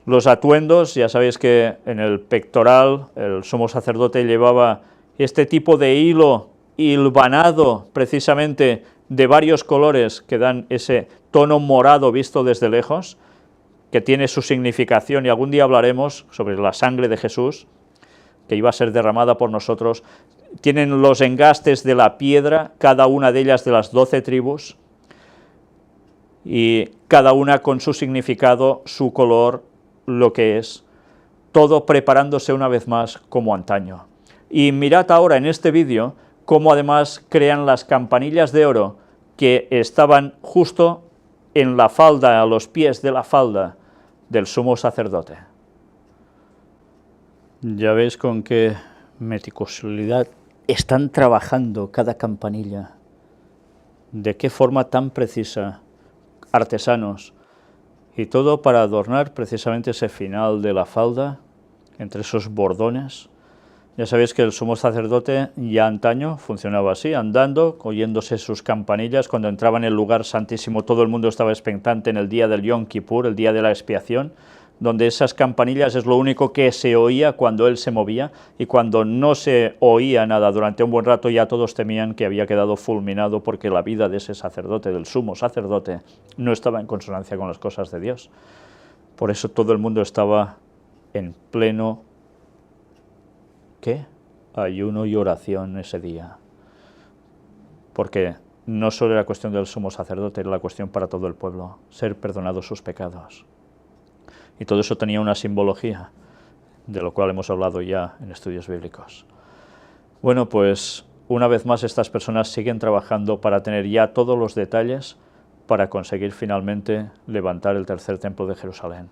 Los atuendos, ya sabéis que en el pectoral el sumo sacerdote llevaba este tipo de hilo hilvanado precisamente de varios colores que dan ese tono morado visto desde lejos, que tiene su significación, y algún día hablaremos sobre la sangre de Jesús, que iba a ser derramada por nosotros. Tienen los engastes de la piedra, cada una de ellas de las 12 tribus, y cada una con su significado, su color, lo que es, todo preparándose una vez más como antaño. Y mirad ahora en este vídeo cómo además crean las campanillas de oro que estaban justo en la falda, a los pies de la falda del sumo sacerdote. Ya veis con qué meticulosidad están trabajando cada campanilla, de qué forma tan precisa, artesanos, y todo para adornar precisamente ese final de la falda, entre esos bordones. Ya sabéis que el sumo sacerdote ya antaño funcionaba así, andando, oyéndose sus campanillas. Cuando entraba en el lugar santísimo todo el mundo estaba expectante en el día del Yom Kippur, el día de la expiación, donde esas campanillas es lo único que se oía cuando él se movía, y cuando no se oía nada durante un buen rato ya todos temían que había quedado fulminado, porque la vida de ese sacerdote, del sumo sacerdote, no estaba en consonancia con las cosas de Dios. Por eso todo el mundo estaba en pleno ¿qué? Ayuno y oración ese día, porque no solo era cuestión del sumo sacerdote, era la cuestión para todo el pueblo, ser perdonados sus pecados. Y todo eso tenía una simbología, de lo cual hemos hablado ya en estudios bíblicos. Bueno, pues una vez más estas personas siguen trabajando para tener ya todos los detalles para conseguir finalmente levantar el tercer templo de Jerusalén.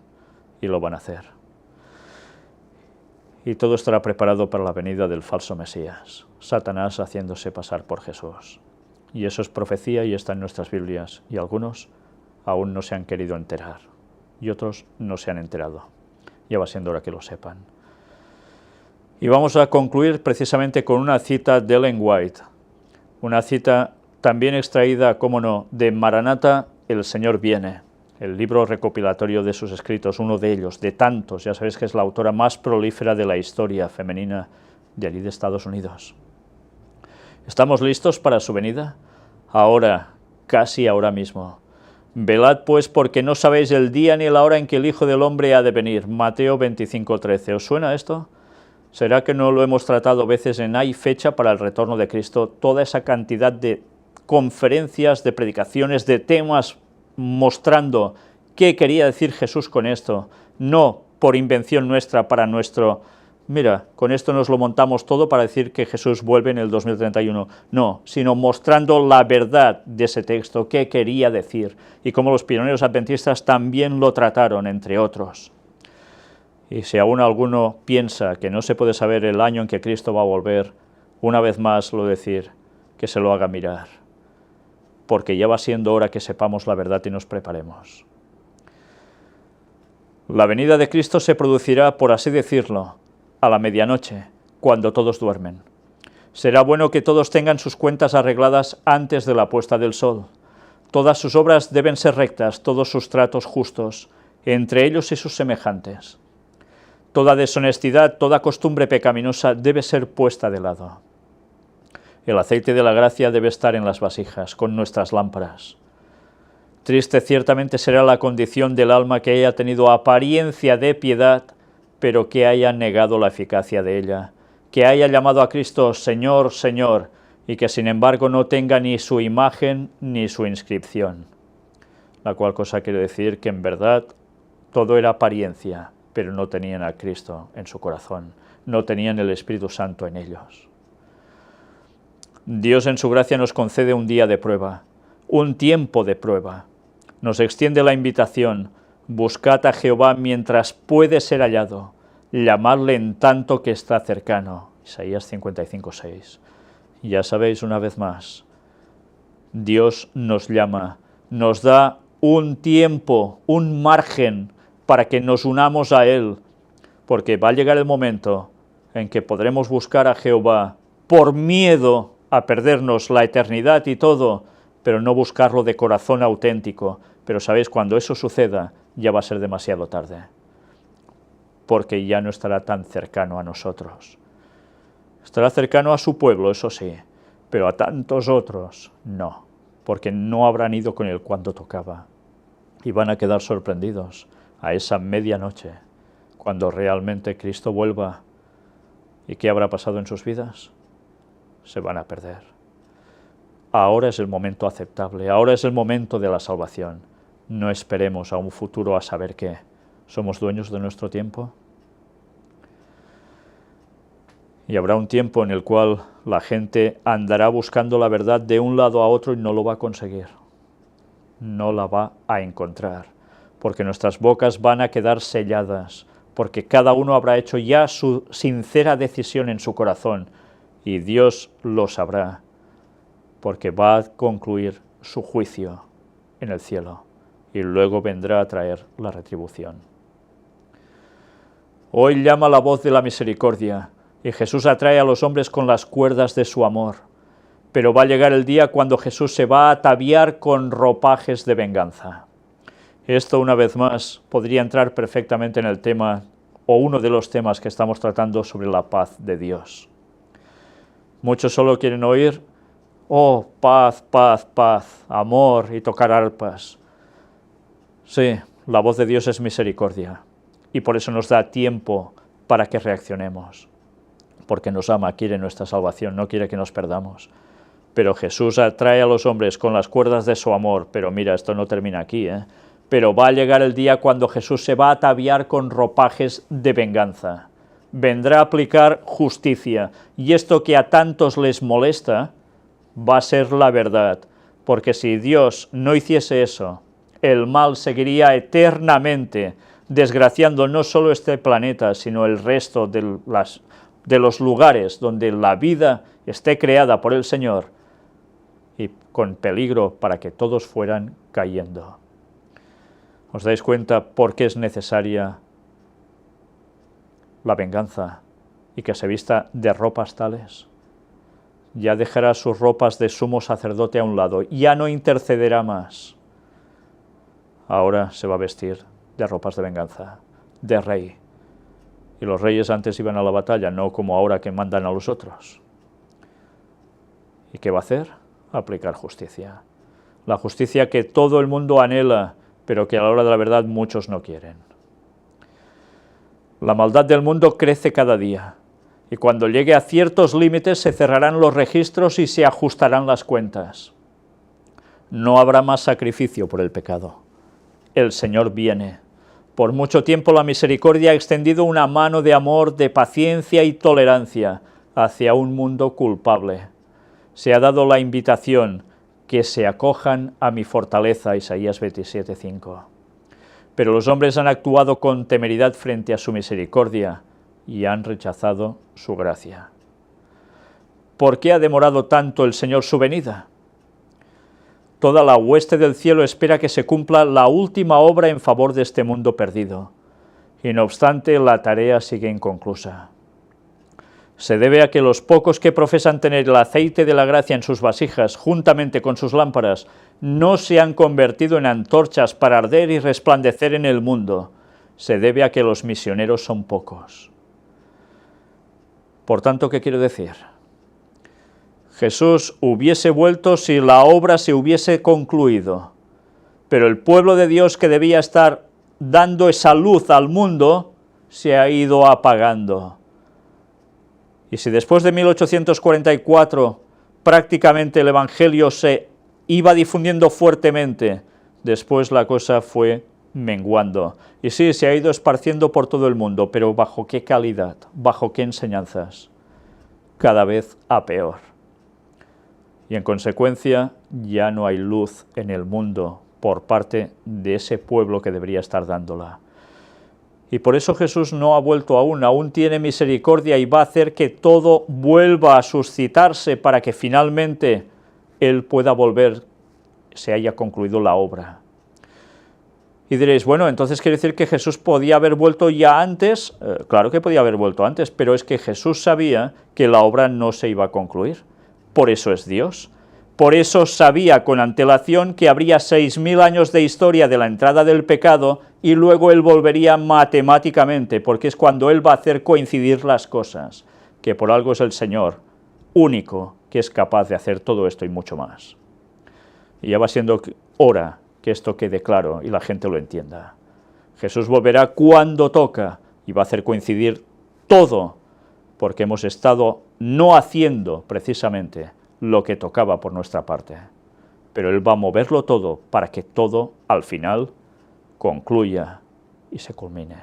y lo van a hacer. Y todo estará preparado para la venida del falso Mesías, Satanás haciéndose pasar por Jesús. Y eso es profecía y está en nuestras Biblias, y algunos aún no se han querido enterar, y otros no se han enterado. Ya va siendo hora que lo sepan. Y vamos a concluir precisamente con una cita de Ellen White, una cita también extraída, cómo no, de Maranatha, el Señor viene, el libro recopilatorio de sus escritos, uno de ellos, de tantos. Ya sabéis que es la autora más prolífera de la historia femenina de allí de Estados Unidos. ¿Estamos listos para su venida? Ahora, casi ahora mismo. Velad pues, porque no sabéis el día ni la hora en que el Hijo del Hombre ha de venir. Mateo 25:13. ¿Os suena esto? ¿Será que no lo hemos tratado veces en Hay fecha para el retorno de Cristo? Toda esa cantidad de conferencias, de predicaciones, de temas mostrando qué quería decir Jesús con esto, no por invención nuestra para nuestro, mira, con esto nos lo montamos todo para decir que Jesús vuelve en el 2031, no, sino mostrando la verdad de ese texto, qué quería decir, y cómo los pioneros adventistas también lo trataron, entre otros. Y si aún alguno piensa que no se puede saber el año en que Cristo va a volver, una vez más lo decir, que se lo haga mirar, porque ya va siendo hora que sepamos la verdad y nos preparemos. La venida de Cristo se producirá, por así decirlo, a la medianoche, cuando todos duermen. Será bueno que todos tengan sus cuentas arregladas antes de la puesta del sol. Todas sus obras deben ser rectas, todos sus tratos justos, entre ellos y sus semejantes. Toda deshonestidad, toda costumbre pecaminosa debe ser puesta de lado. El aceite de la gracia debe estar en las vasijas, con nuestras lámparas. Triste ciertamente será la condición del alma que haya tenido apariencia de piedad, pero que haya negado la eficacia de ella, que haya llamado a Cristo Señor, Señor, y que sin embargo no tenga ni su imagen ni su inscripción. La cual cosa quiere decir que en verdad todo era apariencia, pero no tenían a Cristo en su corazón, no tenían el Espíritu Santo en ellos. Dios en su gracia nos concede un día de prueba, un tiempo de prueba. Nos extiende la invitación: buscad a Jehová mientras puede ser hallado, llamadle en tanto que está cercano. Isaías 55:6. Ya sabéis, una vez más, Dios nos llama, nos da un tiempo, un margen para que nos unamos a Él, porque va a llegar el momento en que podremos buscar a Jehová por miedo a perdernos la eternidad y todo, pero no buscarlo de corazón auténtico. Pero sabéis, cuando eso suceda, ya va a ser demasiado tarde, porque ya no estará tan cercano a nosotros. Estará cercano a su pueblo, eso sí, pero a tantos otros no, porque no habrán ido con él cuando tocaba, y van a quedar sorprendidos a esa medianoche, cuando realmente Cristo vuelva. ¿Y qué habrá pasado en sus vidas? Se van a perder. Ahora es el momento aceptable, ahora es el momento de la salvación. No esperemos a un futuro a saber qué. ¿Somos dueños de nuestro tiempo? Y habrá un tiempo en el cual la gente andará buscando la verdad de un lado a otro y no lo va a conseguir. No la va a encontrar, porque nuestras bocas van a quedar selladas, porque cada uno habrá hecho ya su sincera decisión en su corazón, y Dios lo sabrá, porque va a concluir su juicio en el cielo, y luego vendrá a traer la retribución. Hoy llama la voz de la misericordia, y Jesús atrae a los hombres con las cuerdas de su amor, pero va a llegar el día cuando Jesús se va a ataviar con ropajes de venganza. Esto, una vez más, podría entrar perfectamente en el tema, o uno de los temas que estamos tratando sobre la paz de Dios. Muchos solo quieren oír: oh, paz, paz, paz, amor, y tocar arpas. Sí, la voz de Dios es misericordia, y por eso nos da tiempo para que reaccionemos, porque nos ama, quiere nuestra salvación, no quiere que nos perdamos. Pero Jesús atrae a los hombres con las cuerdas de su amor, pero mira, esto no termina aquí, Pero va a llegar el día cuando Jesús se va a ataviar con ropajes de venganza. Vendrá a aplicar justicia, y esto que a tantos les molesta va a ser la verdad, porque si Dios no hiciese eso, el mal seguiría eternamente desgraciando no solo este planeta, sino el resto de los lugares donde la vida esté creada por el Señor, y con peligro para que todos fueran cayendo. ¿Os dais cuenta por qué es necesaria la venganza y que se vista de ropas tales? Ya dejará sus ropas de sumo sacerdote a un lado, ya no intercederá más. Ahora se va a vestir de ropas de venganza, de rey. Y los reyes antes iban a la batalla, no como ahora que mandan a los otros. ¿Y qué va a hacer? Aplicar justicia. La justicia que todo el mundo anhela, pero que a la hora de la verdad muchos no quieren. La maldad del mundo crece cada día, y cuando llegue a ciertos límites se cerrarán los registros y se ajustarán las cuentas. No habrá más sacrificio por el pecado. El Señor viene. Por mucho tiempo la misericordia ha extendido una mano de amor, de paciencia y tolerancia hacia un mundo culpable. Se ha dado la invitación que se acojan a mi fortaleza, Isaías 27:5. Pero los hombres han actuado con temeridad frente a su misericordia y han rechazado su gracia. ¿Por qué ha demorado tanto el Señor su venida? Toda la hueste del cielo espera que se cumpla la última obra en favor de este mundo perdido, y no obstante la tarea sigue inconclusa. Se debe a que los pocos que profesan tener el aceite de la gracia en sus vasijas, juntamente con sus lámparas, no se han convertido en antorchas para arder y resplandecer en el mundo. Se debe a que los misioneros son pocos. Por tanto, ¿qué quiero decir? Jesús hubiese vuelto si la obra se hubiese concluido, pero el pueblo de Dios que debía estar dando esa luz al mundo se ha ido apagando. Y si después de 1844 prácticamente el Evangelio se iba difundiendo fuertemente, después la cosa fue menguando. Y sí, se ha ido esparciendo por todo el mundo, pero ¿bajo qué calidad? ¿Bajo qué enseñanzas? Cada vez a peor. Y en consecuencia ya no hay luz en el mundo por parte de ese pueblo que debería estar dándola. Y por eso Jesús no ha vuelto aún tiene misericordia y va a hacer que todo vuelva a suscitarse para que finalmente Él pueda volver, se haya concluido la obra. Y diréis, bueno, entonces quiere decir que Jesús podía haber vuelto ya antes. Claro que podía haber vuelto antes, pero es que Jesús sabía que la obra no se iba a concluir. Por eso es Dios. Por eso sabía con antelación que habría 6000 años de historia de la entrada del pecado y luego Él volvería matemáticamente, porque es cuando Él va a hacer coincidir las cosas, que por algo es el Señor único que es capaz de hacer todo esto y mucho más. Y ya va siendo hora que esto quede claro y la gente lo entienda. Jesús volverá cuando toca y va a hacer coincidir todo, porque hemos estado no haciendo precisamente lo que tocaba por nuestra parte. Pero Él va a moverlo todo para que todo, al final, concluya y se culmine.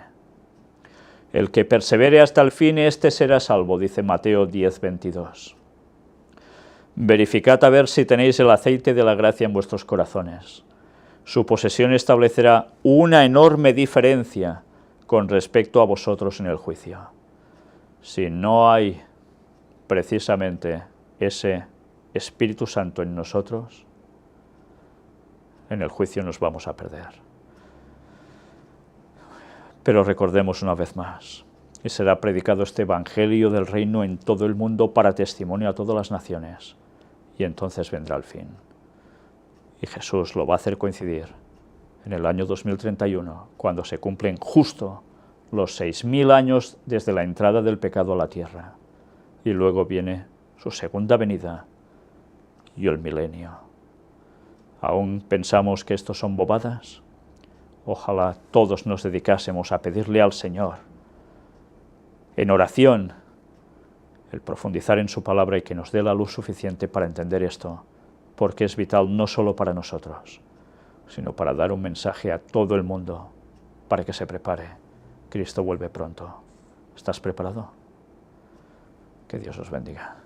El que persevere hasta el fin, éste será salvo, dice Mateo 10:22. Verificad a ver si tenéis el aceite de la gracia en vuestros corazones. Su posesión establecerá una enorme diferencia con respecto a vosotros en el juicio. Si no hay precisamente ese Espíritu Santo en nosotros, en el juicio nos vamos a perder. Pero recordemos una vez más, y será predicado este Evangelio del Reino en todo el mundo para testimonio a todas las naciones, y entonces vendrá el fin. Y Jesús lo va a hacer coincidir en el año 2031, cuando se cumplen justo los 6000 años desde la entrada del pecado a la tierra, y luego viene su segunda venida y el milenio. ¿Aún pensamos que esto son bobadas? Ojalá todos nos dedicásemos a pedirle al Señor, en oración, el profundizar en su palabra y que nos dé la luz suficiente para entender esto, porque es vital no solo para nosotros, sino para dar un mensaje a todo el mundo, para que se prepare. Cristo vuelve pronto. ¿Estás preparado? Que Dios os bendiga.